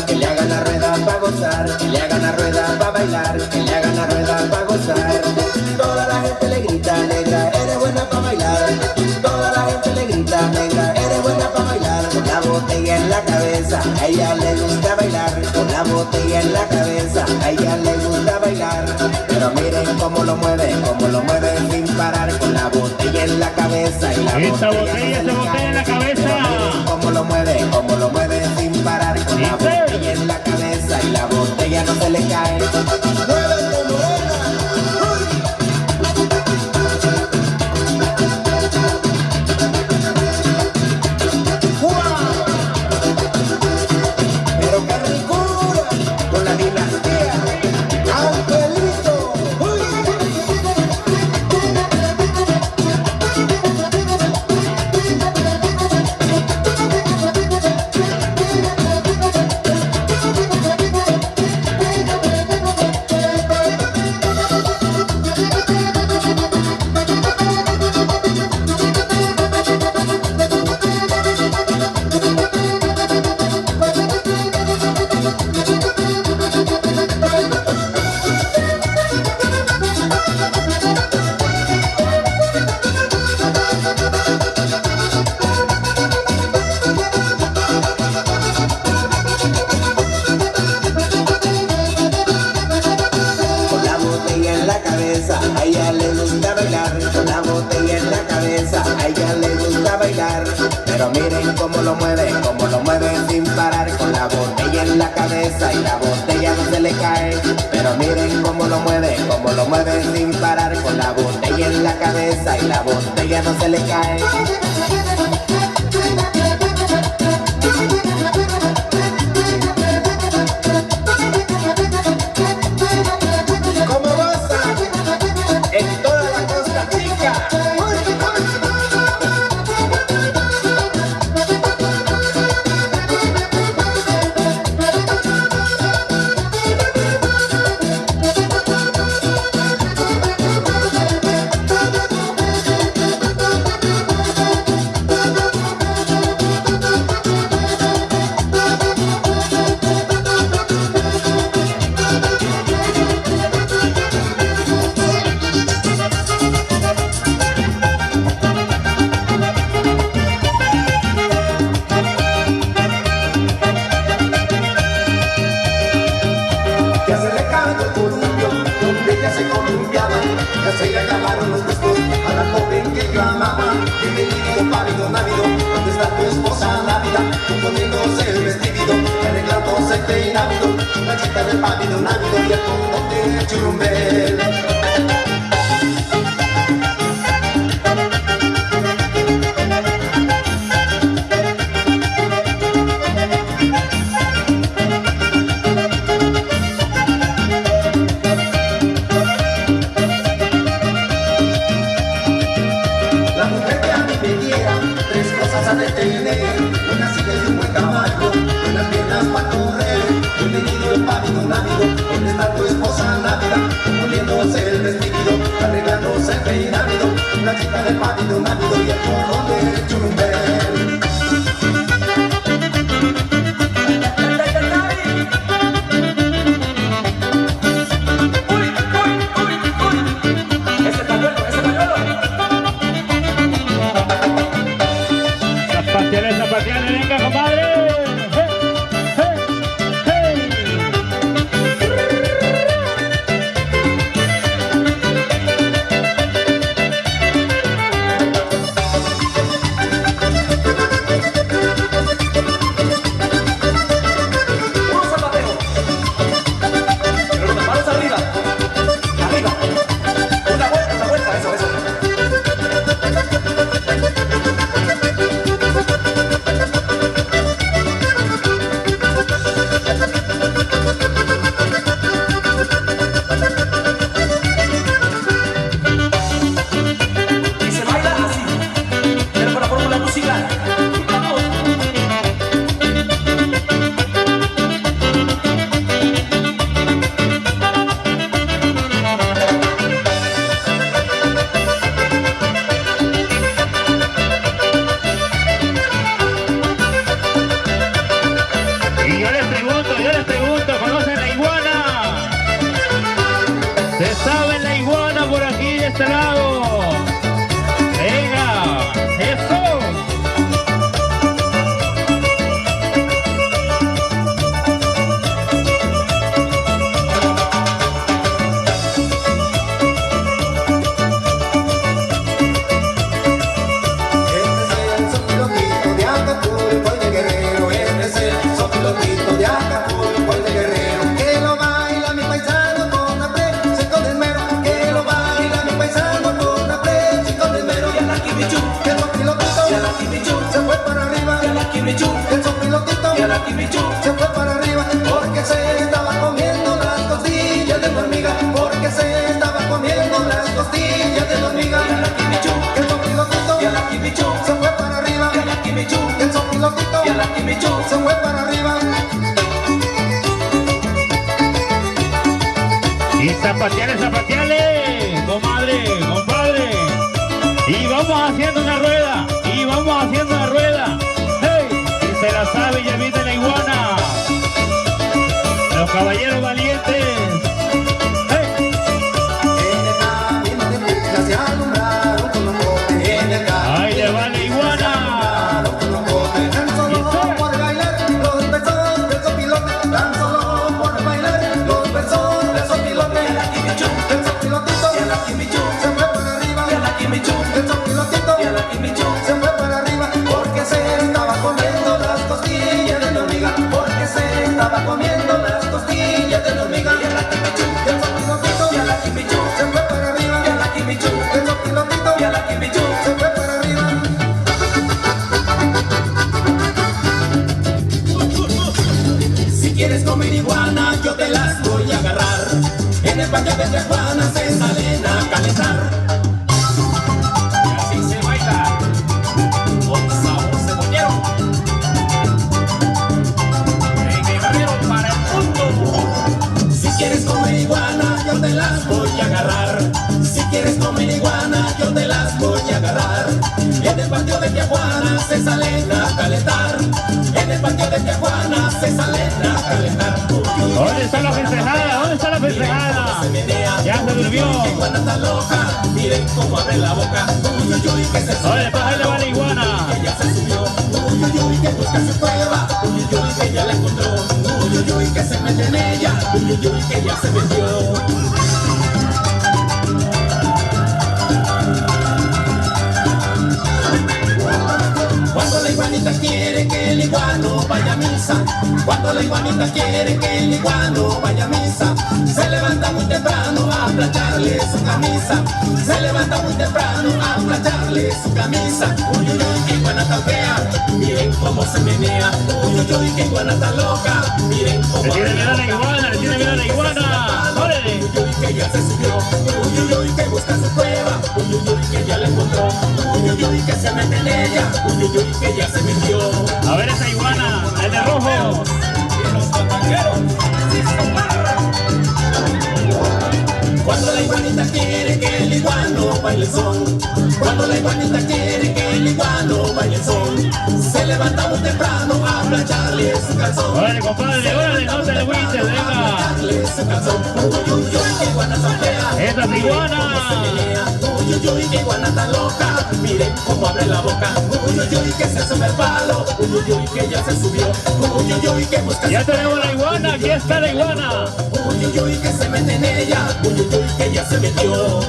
que le hagan la rueda para gozar, que le hagan la rueda para bailar, que le hagan la rueda para gozar. Toda la gente le grita, negra, eres buena para bailar. Toda la gente le grita, negra, eres buena para bailar. Con la botella en la cabeza, a ella le gusta bailar. Con la botella en la cabeza, a ella le gusta bailar. Pero miren cómo lo mueve sin parar. Con la botella en la cabeza y la botella en la cabeza. Cómo lo mueve sin parar. Con la botella en la cabeza y la botella no se le cae. ¡Muévete, morena! Pero qué ricura con la dinastía Angelito. A ella le gusta bailar, con la botella en la cabeza, a ella le gusta bailar. Pero miren cómo lo mueve sin parar. Con la botella en la cabeza y la botella no se le cae. Pero miren cómo lo mueve sin parar. Con la botella en la cabeza y la botella no se le cae. Se le acabaron los gustos a la joven que yo amaba. Bienvenido, pálido, návido, ¿dónde está tu esposa návida? Componiéndose el vestido, arreglándose el peinado. La chica del pálido, návido y a todo de churumbel. chica del pálido, návido y el cordón del churumbel. Zapateale, venga, compadre. Yo les pregunto, ¿conocen la iguana? ¿Se sabe la iguana por aquí de este lado? Venga, eso. El sopilotito se fue para arriba porque se estaba comiendo las costillas de la hormiga, porque se estaba comiendo las costillas de la hormiga. El sopilotito se fue para arriba, el sopilotito se fue para arriba. Y zapateale, comadre, compadre. Y vamos haciendo una rueda, se la sabe, ya viene la iguana. Los caballeros valientes. ¡Hey! En el camino de Picla se alumbraron con los botes. En el camino ¡ahí le va la iguana! con los botes. Tan solo por bailar los besos del sopilote. Tan solo por bailar los besos del sopilote. El sopilotito se fue para arriba. El sopilotito se fue para arriba porque se estaba comiendo las costillas de la hormiga, porque se estaba comiendo las costillas de la hormiga. El sopilotito se fue para arriba. El sopilotito se fue para arriba. Si quieres comer iguana, yo te las voy a agarrar. En el patio de Tijuana se salen a calentar. Y así se baila, con sabor cebollero. En Guerrero para el mundo. Si quieres comer iguana, yo te las voy a agarrar. Si quieres comer iguana, yo te las voy a agarrar. En el patio de Tijuana se salen a calentar. En el patio de Tijuana se salen a calentar. ¿Dónde está la festejada? ¿Dónde está la festejada? Ya se durmió. Iguana está loca, miren cómo abre la boca. Uy, uy, uy, que se sube. Oye, pues ahí le va la iguana. Que ya se subió. Uy, uy, uy, que busca su cueva. Uy, uy, uy, que ya la encontró. Uy, uy, uy, que se mete en ella. Uy, uy, uy, que ya se metió. Cuando la iguanita quiere que el iguano vaya a misa, cuando la iguanita quiere que el iguano vaya a misa, se levanta muy temprano a plancharle su camisa, se levanta muy temprano a plancharle su camisa. Uy, uy, uy, que iguana tan fea, miren cómo se menea. Uy, uy, uy, que iguana tan loca, miren cómo Le tiene miedo a la iguana, le tiene miedo a la iguana. ¡Órale! Uy, uy, que ya se subió. Uy, uy, uy, que busca su cueva. Uy, uy, uy, que ya la encontró. Uy, uy, uy, que se mete en ella. Uy, uy, uy, que ya se metió. A ver esa iguana, el de rojo. Y los patangueros, sí se amarran. Cuando la iguanita quiere que el iguano baile el son. Cuando la iguanita quiere que el iguano baile el son, se levanta muy temprano a plancharle su calzón. Órale, compadre, órale, no te agüites, venga. Su calzón. Uy, uy, uy, qué iguana tan fea. ¡Esa es iguana! Uy, uy, uy, qué iguana tan loca. Miren cómo abre la boca. Uy, uy, uy, que se sube el palo. Uy, uy, uy, que ya se subió. Uy, uy, uy, que busca. Ya tenemos la iguana, aquí está la iguana. Uy, uy, uy, que se mete en ella. Uy, uy, uy, que ya se metió.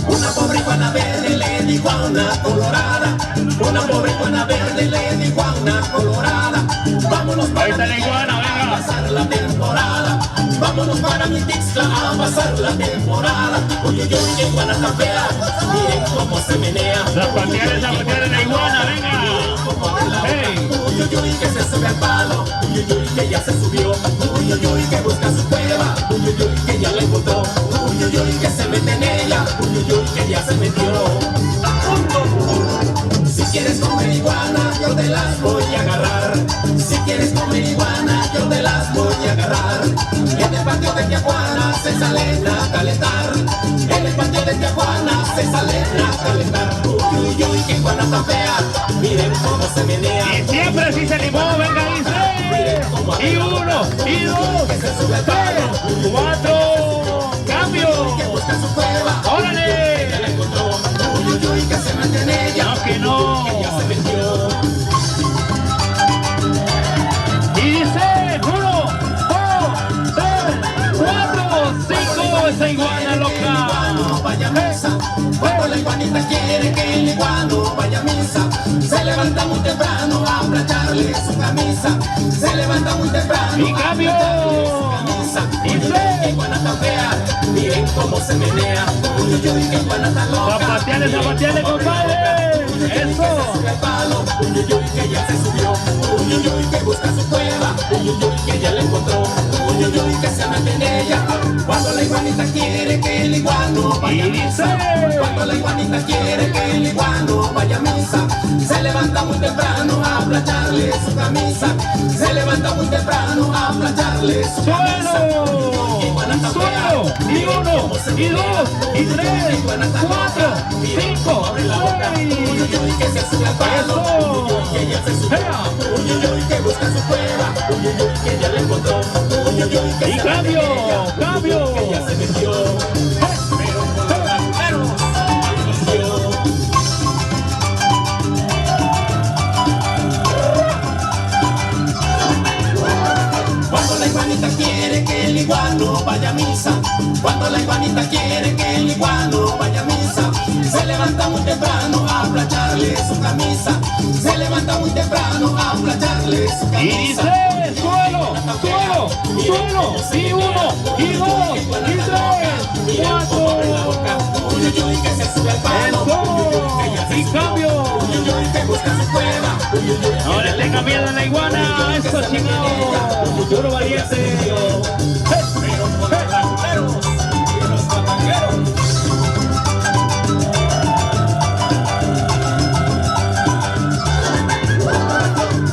Una pobre iguana verde le dijo a una colorada. Una pobre iguana verde le dijo a una colorada. Vámonos para Ahí está la iguana, venga. a pasar la temporada. Vámonos para mi Tixla a pasar la temporada. Uy, uy, uy, qué iguana tan fea. Miren cómo se menea. Zapatear la iguana, venga. Hey. Uy, uy, uy, que se sube al palo. Uy, uy, uy, que ya se subió. Uy, uy, uy, que busca su cueva. Uy, uy, uy, que ya la encontró. Uy, uy, uy, que se mete en ella. Uy, uy, uy, que ya se metió. Si quieres comer iguana, yo te las voy a agarrar. Si quieres comer iguana, yo te las voy a agarrar. En el patio de Tijuana se salen a calentar. En el patio de Tijuana se salen a calentar. Uy, uy, uy, qué iguana tan fea. Miren cómo se menea. Y siempre si se animó, venga, dice. Y uno, y dos, tres, cuatro. ¡Cambio! Que busca su cueva. ¡Órale! Ya la encontró. Uy, uy, uy, que se mete en ella. No, que no. Que ya se metió. Y dice, 1, 2, 3, 4, 5, esa iguana loca. No vaya a misa. Cuando la iguanita quiere que el iguano vaya a misa, se levanta muy temprano a plancharle su camisa. Se levanta muy temprano. Y cambio. Dice, qué iguana tan fea. Miren cómo se menea. Uy, uy, uy, qué iguana tan loca. Zapateale, compadre. Eso. Uy, uy, uy, que ya se subió. Uy, uy, uy, que busca su cueva. Uy, uy, uy, que ya la encontró. Uy, uy, uy, que se mete en ella. Cuando la iguanita quiere que el iguano vaya a misa. Cuando la iguanita quiere que el iguano vaya a misa, se levanta muy temprano a plancharle su camisa. Se levanta muy temprano a plancharle su camisa. Suelo. Y 1, y 2, y 3, 4, 5, 6. Uy, uy, uy, que se sube al palo. Uy, uy, que ya se subió. Uy, uy, uy, que busca su cueva. Uy, uy, uy, que ya la encontró. Uy, uy, uy, que Y se cambio, mete en ella. cambio. Que ya se metió. Pero con los raperos inició. Cuando la iguanita quiere que el iguano vaya a misa, cuando la iguanita quiere que el iguano vaya a misa, se levanta muy temprano a plancharle su camisa. Se levanta muy temprano a plancharle su camisa. Y dice, suelo, y 1, y 2, y 3, 4. Uy, uy, uy, que se sube al palo. Eso. Y cambio. Uy, uy, uy, que busca su cueva. Uy, uy, uy, No le tenga miedo a la iguana, eso chingado. Puro valiente. pero con los raperos y los patangueros.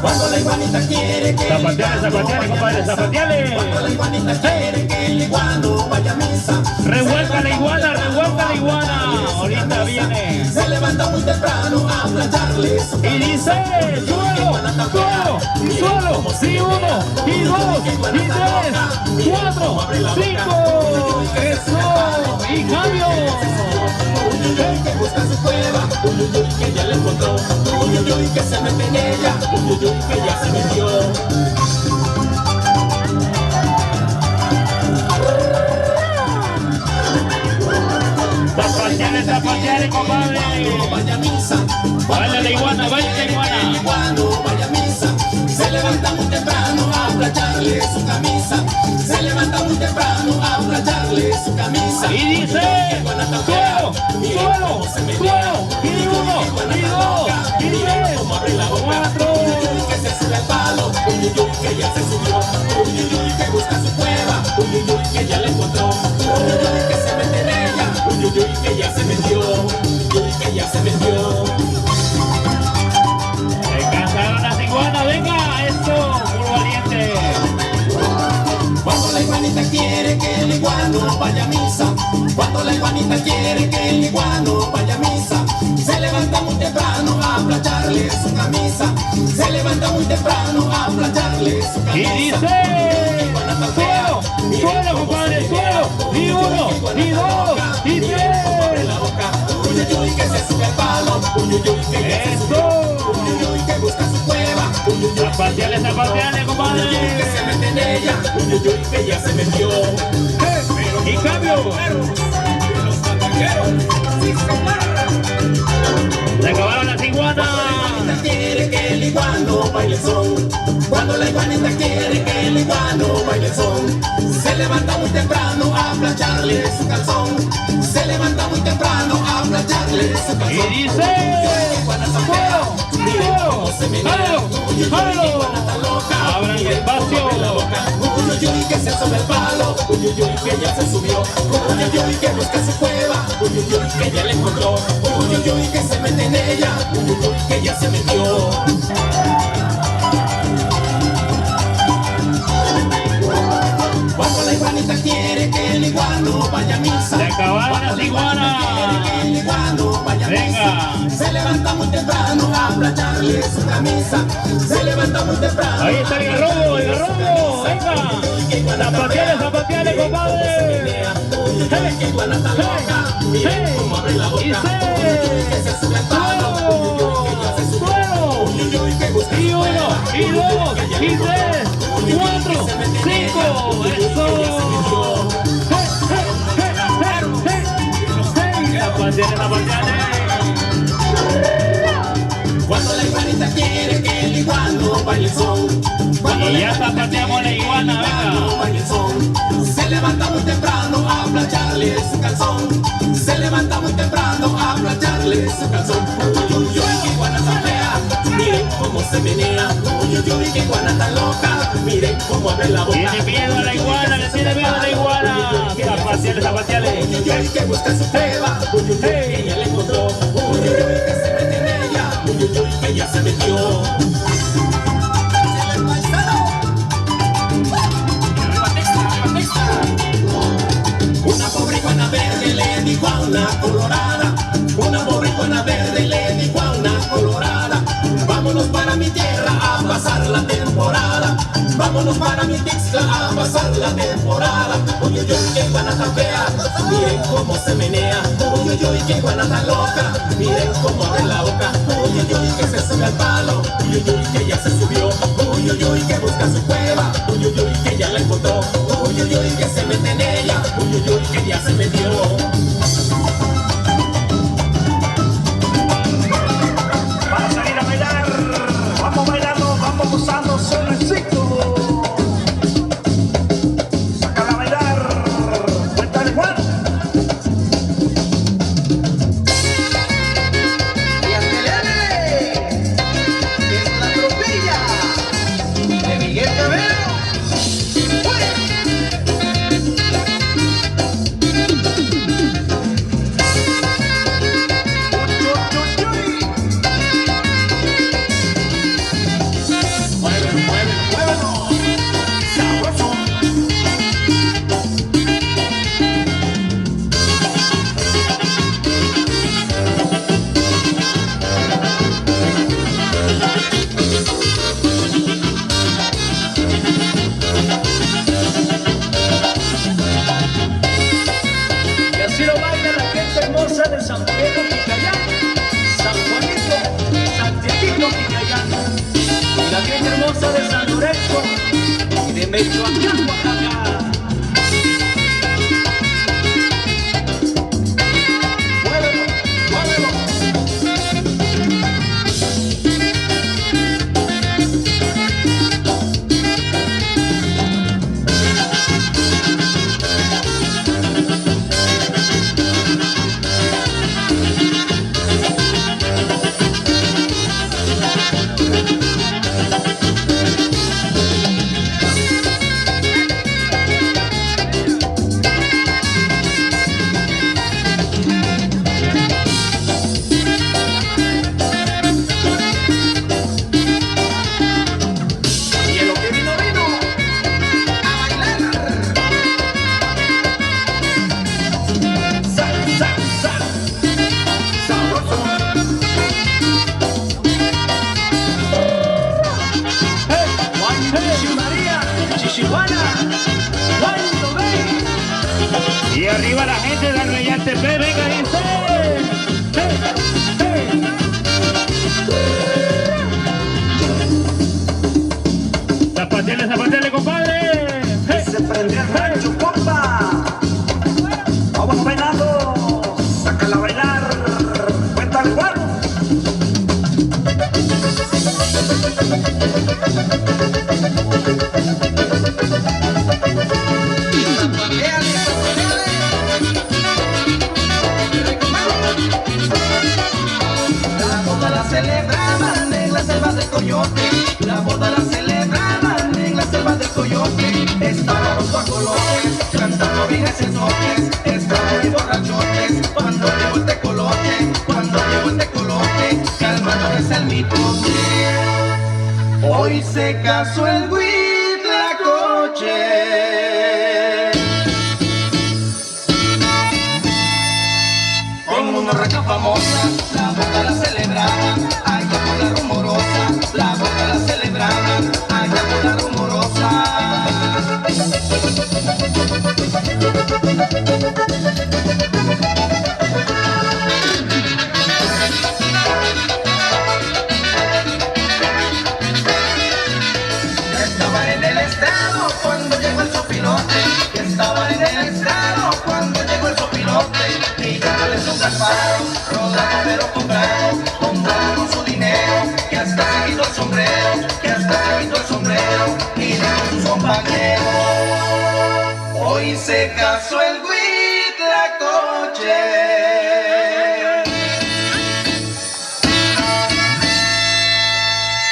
Cuando la iguanita quiere que Zapateale, compadre, zapateale. cuando la iguanita quiere que el iguano vaya a misa, Revuelca la iguana. Ahorita viene. se levanta muy temprano a plancharle su Y dice, suelo, y 1, y 2, y 3, 4, 5. Eso. Y cambio. Uy, uy, uy, que busca su cueva. Uy, uy, uy, que ya la encontró. Uy, uy, uy, que se mete en ella. Uy, uy, uy, que ya se metió. Zapateale, compadre. Vaya a misa. Baila la iguana. El iguano vaya a misa. Se levanta muy temprano a plancharle su camisa. Se levanta muy temprano a plancharle su camisa. Y dice, suelo, y 1, y 2, y 3, 4. Que se sube al palo. Uy, uy, uy, que ya se subió. Uy, uy, uy, que busca su cueva. Uy, uy, uy, que ya la encontró. Uy, uy, uy, que se mete en ella. Uy, uy, uy, que ya se metió. Uy, uy, que ya se metió. Se cansaron las iguanas, venga, eso, puro valiente. quiere que el iguano vaya a misa, cuando la iguanita quiere que el iguano vaya a misa, se levanta muy temprano a plancharle su camisa, se levanta muy temprano a plancharle su camisa. Y dice, suelo, suelo, compadre, suelo, y uno, y dos, y tres. Uyuyuy que se sube al palo, uyuyuy que ya se subió, uyuyuy que busca su cueva, uyuyuy Zapateale, compadre. que se mete en ella, uyuyuy que ya se metió. Y cambio. Los patangueros, sí Se acabaron las iguanas. Cuando la iguanita quiere que el iguano baile son, cuando la iguanita quiere que el iguano baile son, se levanta muy temprano a plancharle su calzón, se levanta muy temprano a plancharle su calzón. Y dice, fuego, fuego, jalo, abran el espacio. Uyuyuy que se sube al palo, uyuyuy que ya se subió, uyuyuy que busca su cueva, uyuyuy que ya la encontró, uyuyuy que se mete en ella, uyuyuy que ya se metió. Cuando la iguanita quiere que el iguano vaya a misa, Se acabaron las iguanas. que el iguano vaya a Venga. misa, se levanta muy temprano a plancharle su camisa, se levanta muy temprano. Ahí está el garrobo, venga. Zapateale, compadre. Que iguana está loca, miren cómo abre la boca, uyuyuy que se sube al palo, uyuyuy que ya se subió, uyuyuy que busca Y su uno, cueva, y dos, y tres, cuatro, cinco. Eso. Zapateale. Cuando la iguanita quiere que el iguano baile son, cuando Y la ya zapateamos la iguana, venga. baile son, se levanta muy temprano a plancharle su calzón, se levanta muy temprano a plancharle su calzón. Uyuyuy que iguana tan fea, miren cómo se menea, uyuyuy que iguana tan loca, miren cómo abre la boca. Tiene miedo a la iguana, le tiene miedo a la iguana. Zapateale. Uyuyuy que busca su cueva, uyuyuy que ya la encontró, uyuyuy que se mete en ella, uyuyuy que ya se metió. Una pobre iguana verde le dijo a una colorada, una pobre iguana verde le dijo a una colorada, vámonos para mi tierra a pasar la temporada, vámonos para mi Tixla a pasar la temporada. Uyuyuy que iguana tan fea, miren cómo se menea, uyuyuy que iguana tan loca, miren cómo abre la boca, uyuyuy que se sube al palo, uyuyuy que ya se subió, uyuyuy que busca su cueva, uyuyuy que ya la encontró, uyuyuy que se mete en ella, uyuyuy que ya se metió. Para salir a bailar, vamos bailando, vamos gozando, suavecito. Sácala a bailar, cuéntale Juan. Y acelere, es la tropilla de Miguel Cabello. Y así lo baila la gente hermosa de San Pedro Picayán, San Juanito, Santiaguito Picayán, y la gente hermosa de San Lorenzo y de Michoacán, Oaxaca. Muévelo, muévelo. Chichimaría, Chichihuana, Guayno Bay. Y arriba la gente del Bellantepec, venga, dice. Zapatele, compadre. Se prendió el rancho, compa. Vamos bailando. Sácala a bailar. Cuéntale, guaro. La boda la celebraban en la selva del Coyote. La boda la celebraban en la selva del Coyote. Estaban los guajolotes cantando bien esos estaban bien borrachotes cuando llegó el tecolote. Cuando llegó el tecolote, calmándoles el mitote. Hoy se casó el Huitlacoche. Con una raca famosa, la boda la celebraban allá por la rumorosa. La boda la celebraban allá por la rumorosa. Estaban en el estrado cuando llegó el sopilote. Estaban en el estrado cuando llegó el sopilote. Y dándoles un galpado, rodado pero comprado con su dinero. Que hasta se quitó el sombrero, que hasta se quitó el sombrero. Y dijo sus compañeros: hoy se casó el Huitlacoche.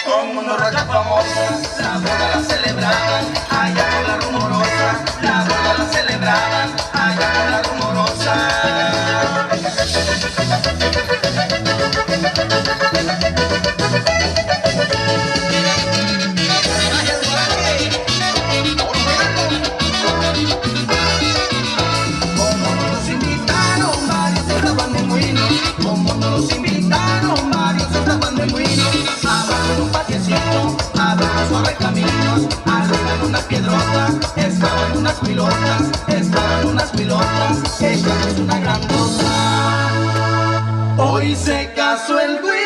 Con una racha famosa, la boda la celebraban allá por la rumorosa. La boda la celebraban allá por la rumorosa. Como no los invitaron, varios estaban de muinos. Como no los invitaron, varios estaban de muinos. Abajo en un patiecito, abajo suave caminos. Arriba en una piedrota, estaban unas pilotas. Estaban unas pilotas, ella es una grandota. Hoy se casó el Huitlacoche.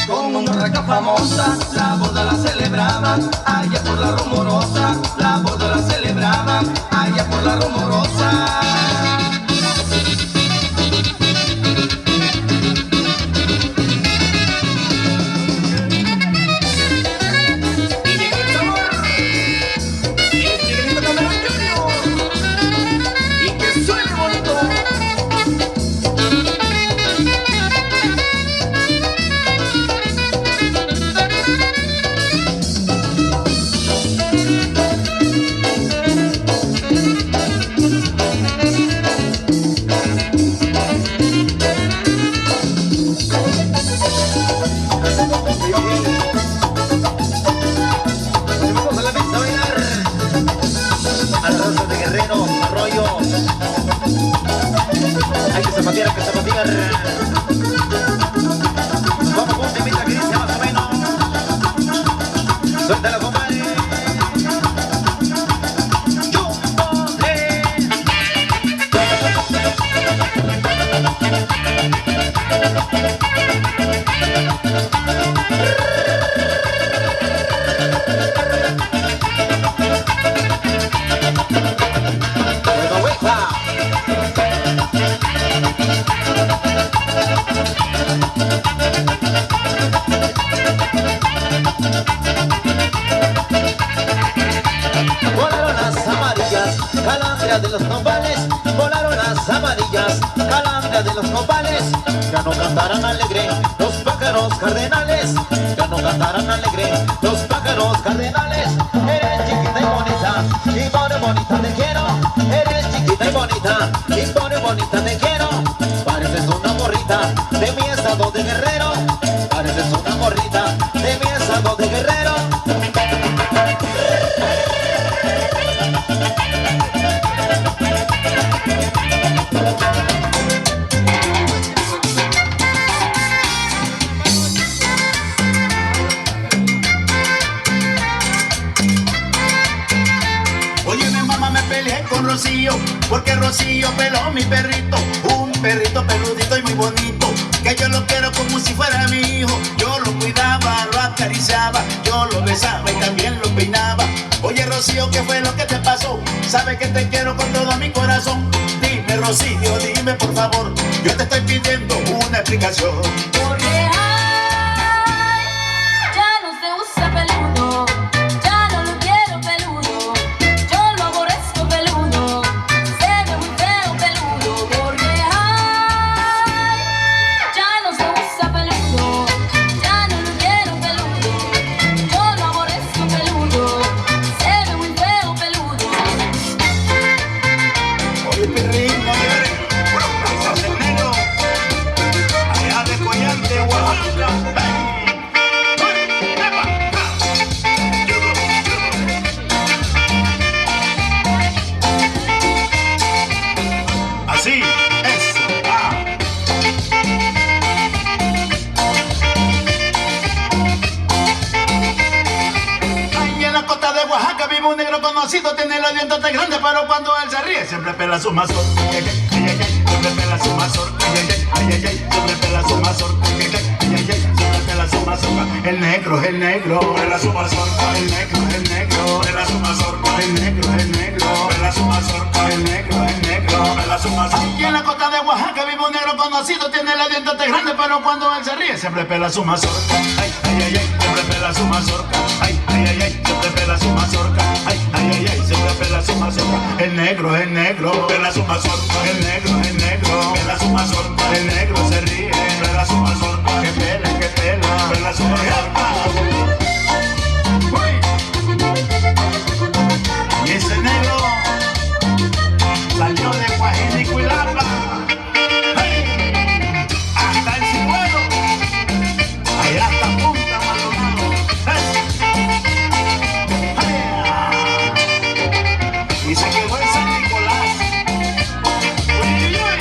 Con una raca famosa, la boda la celebraban allá por la rumorosa. La boda la celebraban allá por la rumorosa. Y que suene bonito. Vamos a la mesa a bailar. A la raza de Guerrero, Arroyo. Hay que zapatear, Vamos con un temita que dice más o menos. Suéltala, compadre. Volaron las amarillas, calandrias de los nopales. Volaron las amarillas, calandrias de los nopales. Ya no cantarán alegre los pájaros cardenales. Ya no cantarán alegre los pájaros cardenales. Eres chiquita y bonita te quiero. Eres chiquita y bonita te quiero. Pareces una morrita de mi estado de Guerrero. Pareces una morrita de mi estado de Guerrero. Rocío, porque Rocío peló mi perrito, un perrito peludito y muy bonito, que yo lo quiero como si fuera mi hijo. Yo lo cuidaba, lo acariciaba, yo lo besaba y también lo peinaba. Oye Rocío, ¿qué fue lo que te pasó? Sabes que te quiero con todo mi corazón. Dime Rocío, dime por favor, yo te estoy pidiendo una explicación. Porque ay, ya no se usa peludo, ya no lo quiero peludo, yo lo aborrezco peludo, se ve muy feo peludo. Porque ay, ya no se usa peludo, ya no lo quiero peludo, yo lo aborrezco peludo, se ve muy feo peludo. Oye perrín, no llores, ese es negro, allá de Collante, Oaxaca. Así, eso, Ay, en la costa de Oaxaca vive un negro conocido, tiene los dientes tan grandes, pero cuando él se ríe siempre pela su mazorca. Ay, ay, ay, ay, siempre pela su mazorca. Ay, ay, ay, ay, siempre pela su mazorca. Ay, ay, ay, ay, siempre pela su mazorca. El negro, pela su mazorca. El negro, pela su mazorca. El negro, pela su mazorca. El negro, pela su mazorca. Aquí en la costa de Oaxaca vive un negro conocido, tiene los dientes tan grandes, pero cuando él se ríe siempre pela su mazorca. Ay, ay, ay, ay, siempre pela su mazorca. Ay, ay, ay, ay, siempre pela su mazorca. Ay, ay, ay, ay, siempre pela su mazorca. El negro, pela su mazorca. El negro, pela su mazorca. El negro se ríe, pela su mazorca. Que pela, pela su mazorca. Uy. Y ese negro salió de Guajinico y Lapa. ¡Hey! Hasta el Ciruelo, allá hasta Punta Maldonado. Y se quedó en San Nicolás. Uy, uy, uy.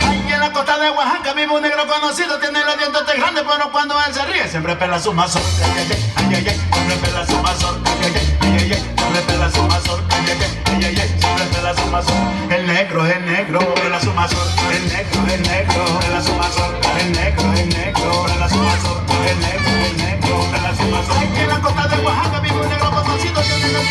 Ahí en la costa de Oaxaca vive un negro conocido, tiene los dientes tan grandes, pero cuando él se ríe siempre pela su mazorca. Ay, ay, ay, ay, siempre pela su mazorca. Ay, ay, ay, ay, siempre pela su mazorca. Ay, ay, ay, ay, siempre pela su mazorca. El negro, pela su mazorca. El negro, pela su mazorca. El negro, pela su mazorca. El negro, pela su mazorca. Ahí en la costa de Oaxaca vive un negro conocido, tiene los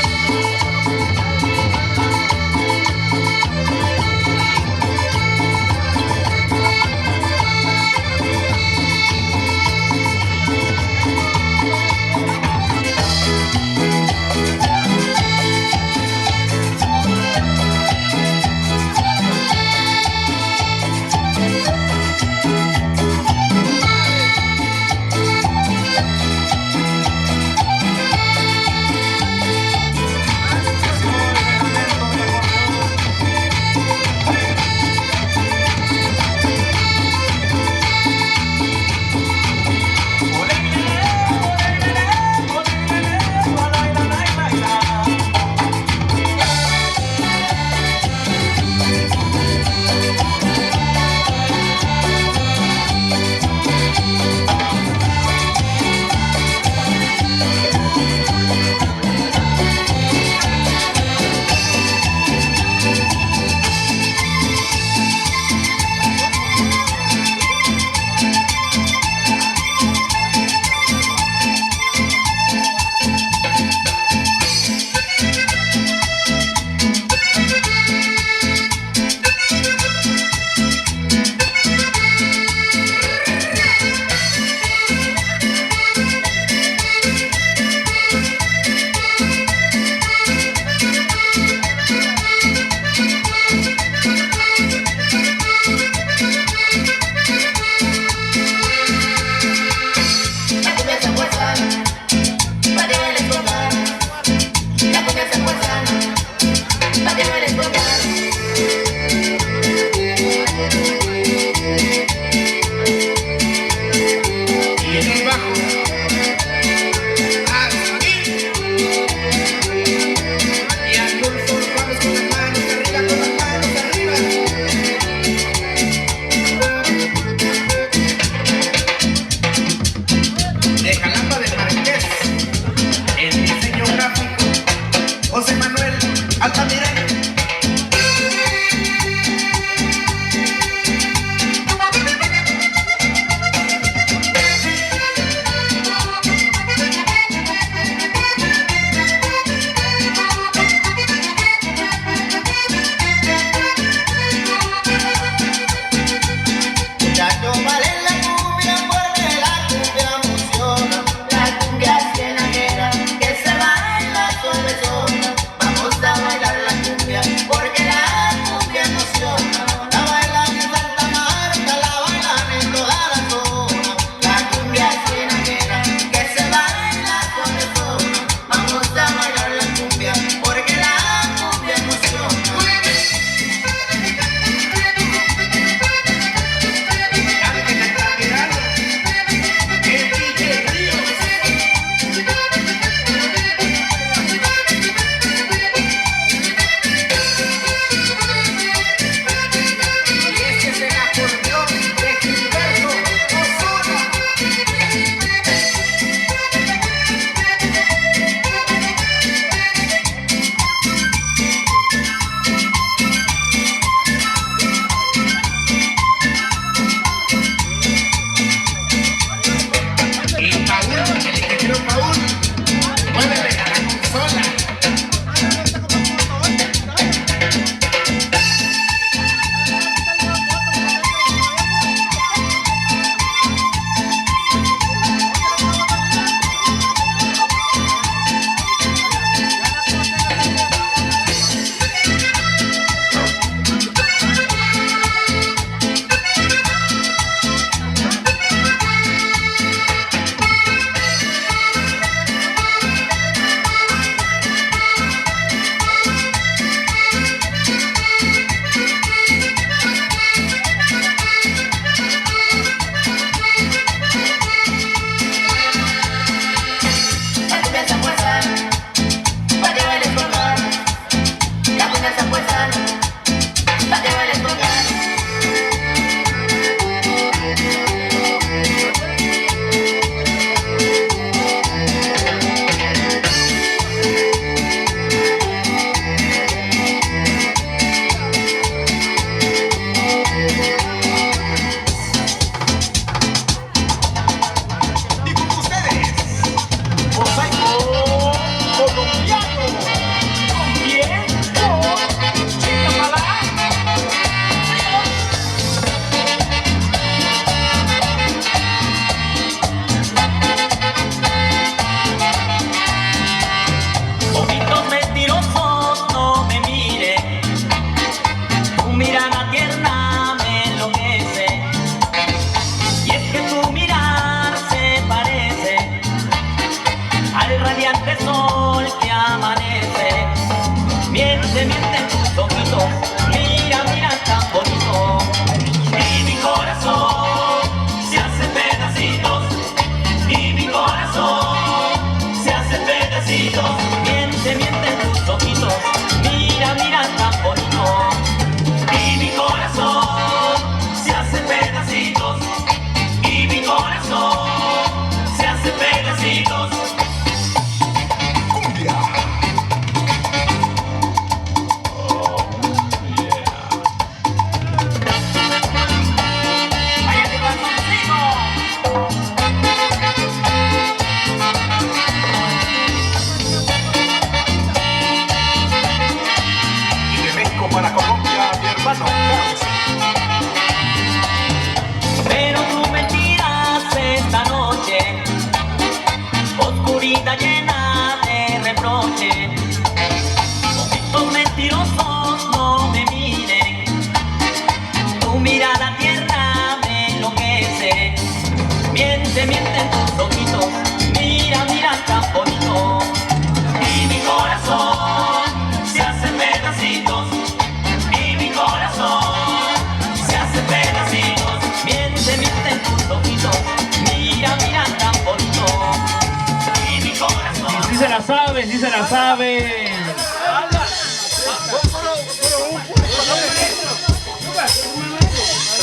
se la saben, sí se la saben.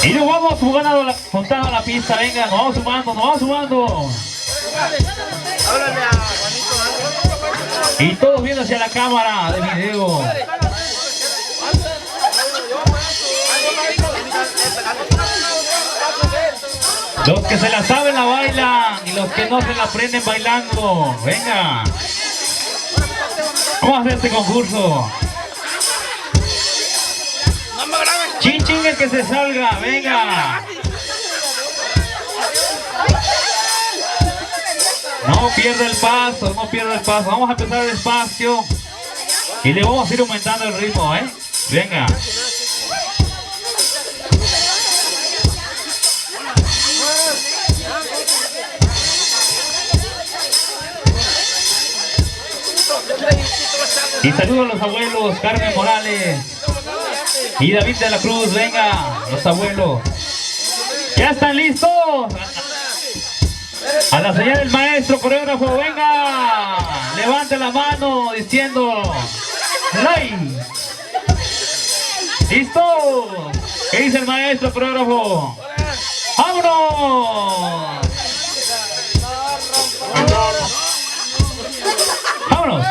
Y nos vamos juntando la pista, venga, nos vamos sumando. Y todos viendo hacia la cámara de video. Los que se la saben la bailan y los que no se la aprenden bailando. Venga. Vamos a hacer este concurso. Chin chin el que se salga, venga. No pierda el paso, no pierda el paso. Vamos a empezar despacio y le vamos a ir aumentando el ritmo, Venga. Y saludo a los abuelos, Carmen Morales y David de la Cruz, venga, los abuelos. ¿Ya están listos? A la señal del maestro coreógrafo, venga. Levante la mano diciendo ¡Lay! ¿Listo? ¿Qué dice el maestro coreógrafo? ¡Vámonos! ¡Vámonos!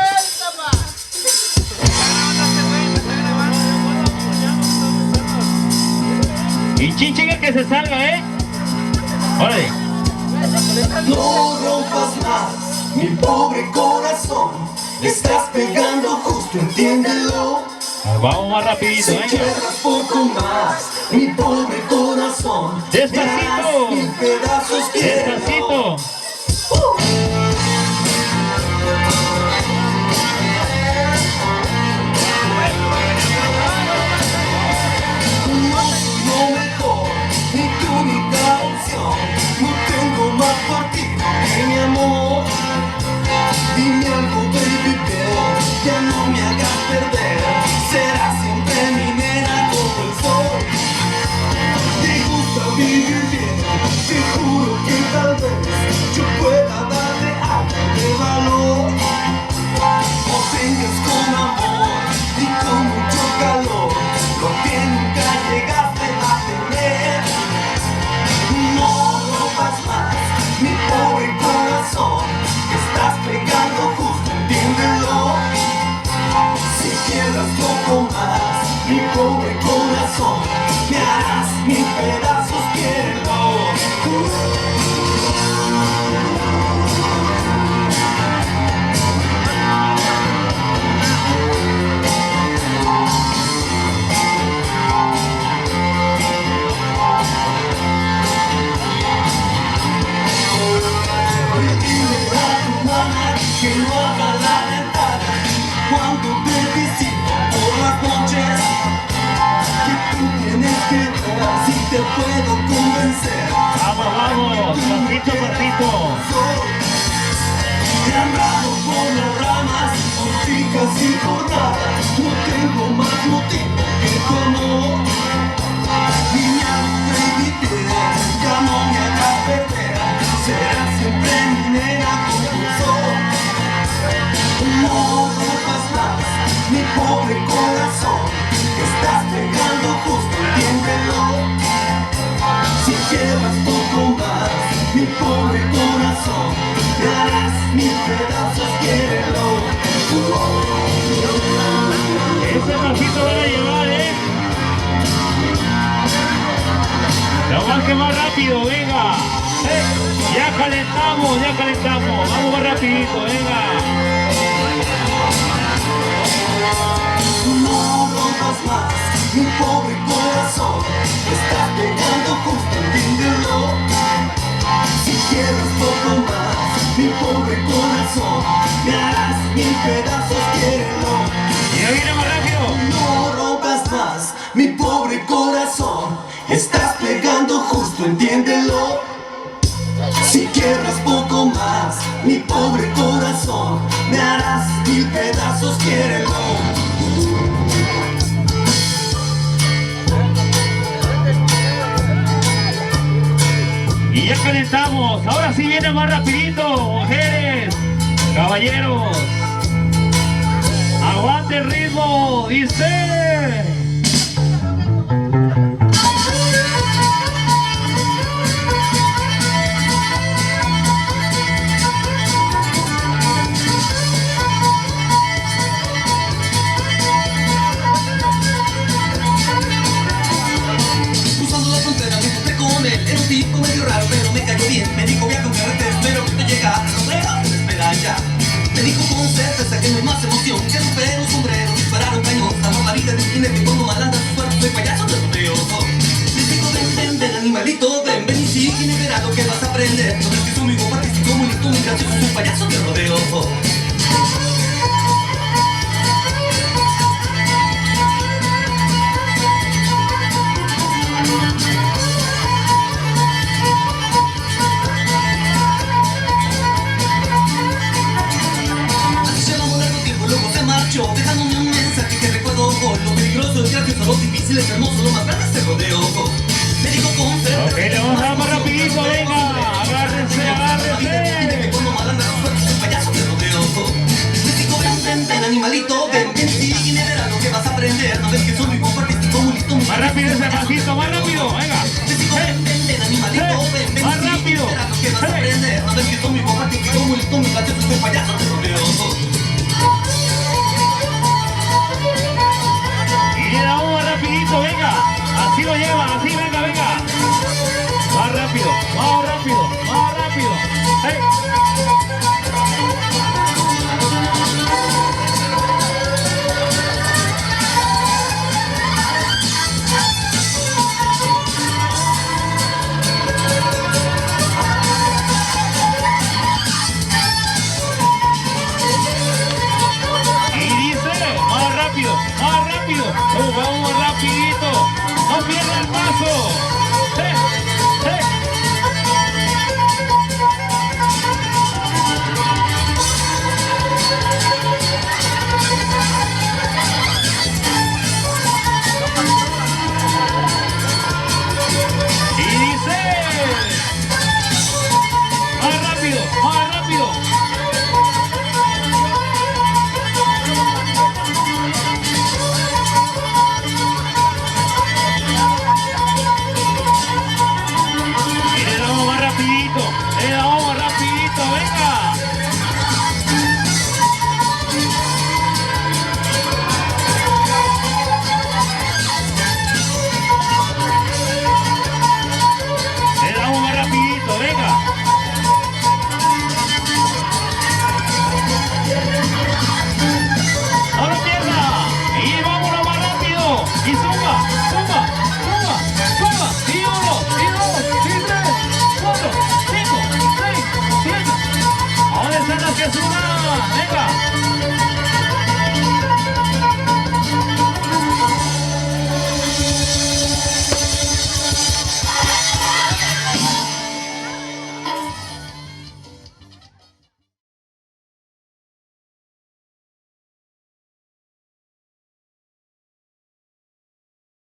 Y chin chin el que se salga, ¡Órale! No rompas más, mi pobre corazón. Le estás pegando justo, entiéndelo. Vamos más rapidito, Si quieres poco más, mi pobre corazón. Despacito. Mil pedazos quiero. Despacito. No mejor, ni tu única opción. No tengo más partido que mi amor. Dime algo, baby girl, ya no me hagas perder. Serás siempre mi nena como el sol. Te gusta vivir bien, te juro que tal vez yo pueda darte algo de valor. No vengas con amor y con mucho calor, lo que nunca llegaste a tener. No rompas más, mi pobre corazón, que estás pegando justo, entiéndelo. Si quieras poco más, mi pobre corazón, me harás mil pedazos, quiero. Que no abra la ventana cuando te visito por las noches. Que tú tienes que ver si te puedo convencer. Vamos, pasito. He andado por las ramas, por chicas y por nada. No tengo más motivo que tu amor. Niña, baby, ya no me hagas perder. Serás siempre mi nena como soy. No rompas más, mi pobre corazón, que estás pegando justo, entiéndelo. Si llevas poco más, mi pobre corazón, me harás mil pedazos, quiérelo. Ese pasito van a llevar, Lo más que más rápido, venga. Ya calentamos. Vamos más rapidito, venga. No rompas más, mi pobre corazón, estás pegando justo, entiéndelo. Si quieres poco más, mi pobre corazón, me harás mil pedazos, quiérelo. Y ahí viene más rápido. No rompas más, mi pobre corazón, estás pegando justo, entiéndelo. Si quieres poco más, mi pobre corazón, me harás mil pedazos, quiérelo. Y ya calentamos. Ahora sí viene más rapidito, mujeres. Caballeros, aguante el ritmo, dice. Cruzando la frontera me encontré con él. Era un tipo medio raro, pero me cayó bien. Me dijo, voy a comprarte, espero que te llegue a rodeo. Espera ya. Me dijo con certeza que no hay más emoción que romper un sombrero, disparar un cañón, salvar la vida de un jinete cuando malandra su suerte. Soy payaso de rodeo. Les digo, ven, ven, ven, animalito, ven, ven y sigue y verás lo que vas a aprender. No ves que soy muy artístico, muy listo, muy gracioso, soy payaso de rodeo. Dejándome un mensaje que recuerdo con lo peligroso, el gracioso, lo difícil, el hermoso, lo más grande es el rodeo. Me dijo con certeza. Ok, le vamos a dar más rapidito, venga. Agárrense, agárrense. Cuando malandra su suerte, soy payaso de rodeo. Les digo, ven, ven, ven, animalito, ven, ven, sigue y verás lo que vas a aprender. No ves que soy muy artístico, muy listo, muy más rápido ese pasito, más rápido, venga. Les digo, ven, ven, ven, animalito, ven, ven, más sigue y rápido. verás lo que vas a aprender. No ves que soy muy artístico, muy listo, muy gracioso, soy payaso de rodeo. Y le damos más rapidito, venga. Así lo llevan, así, venga, venga. Más rápido, más rápido, más rápido. Hey. Más rápido, vamos rapidito, no pierda el paso.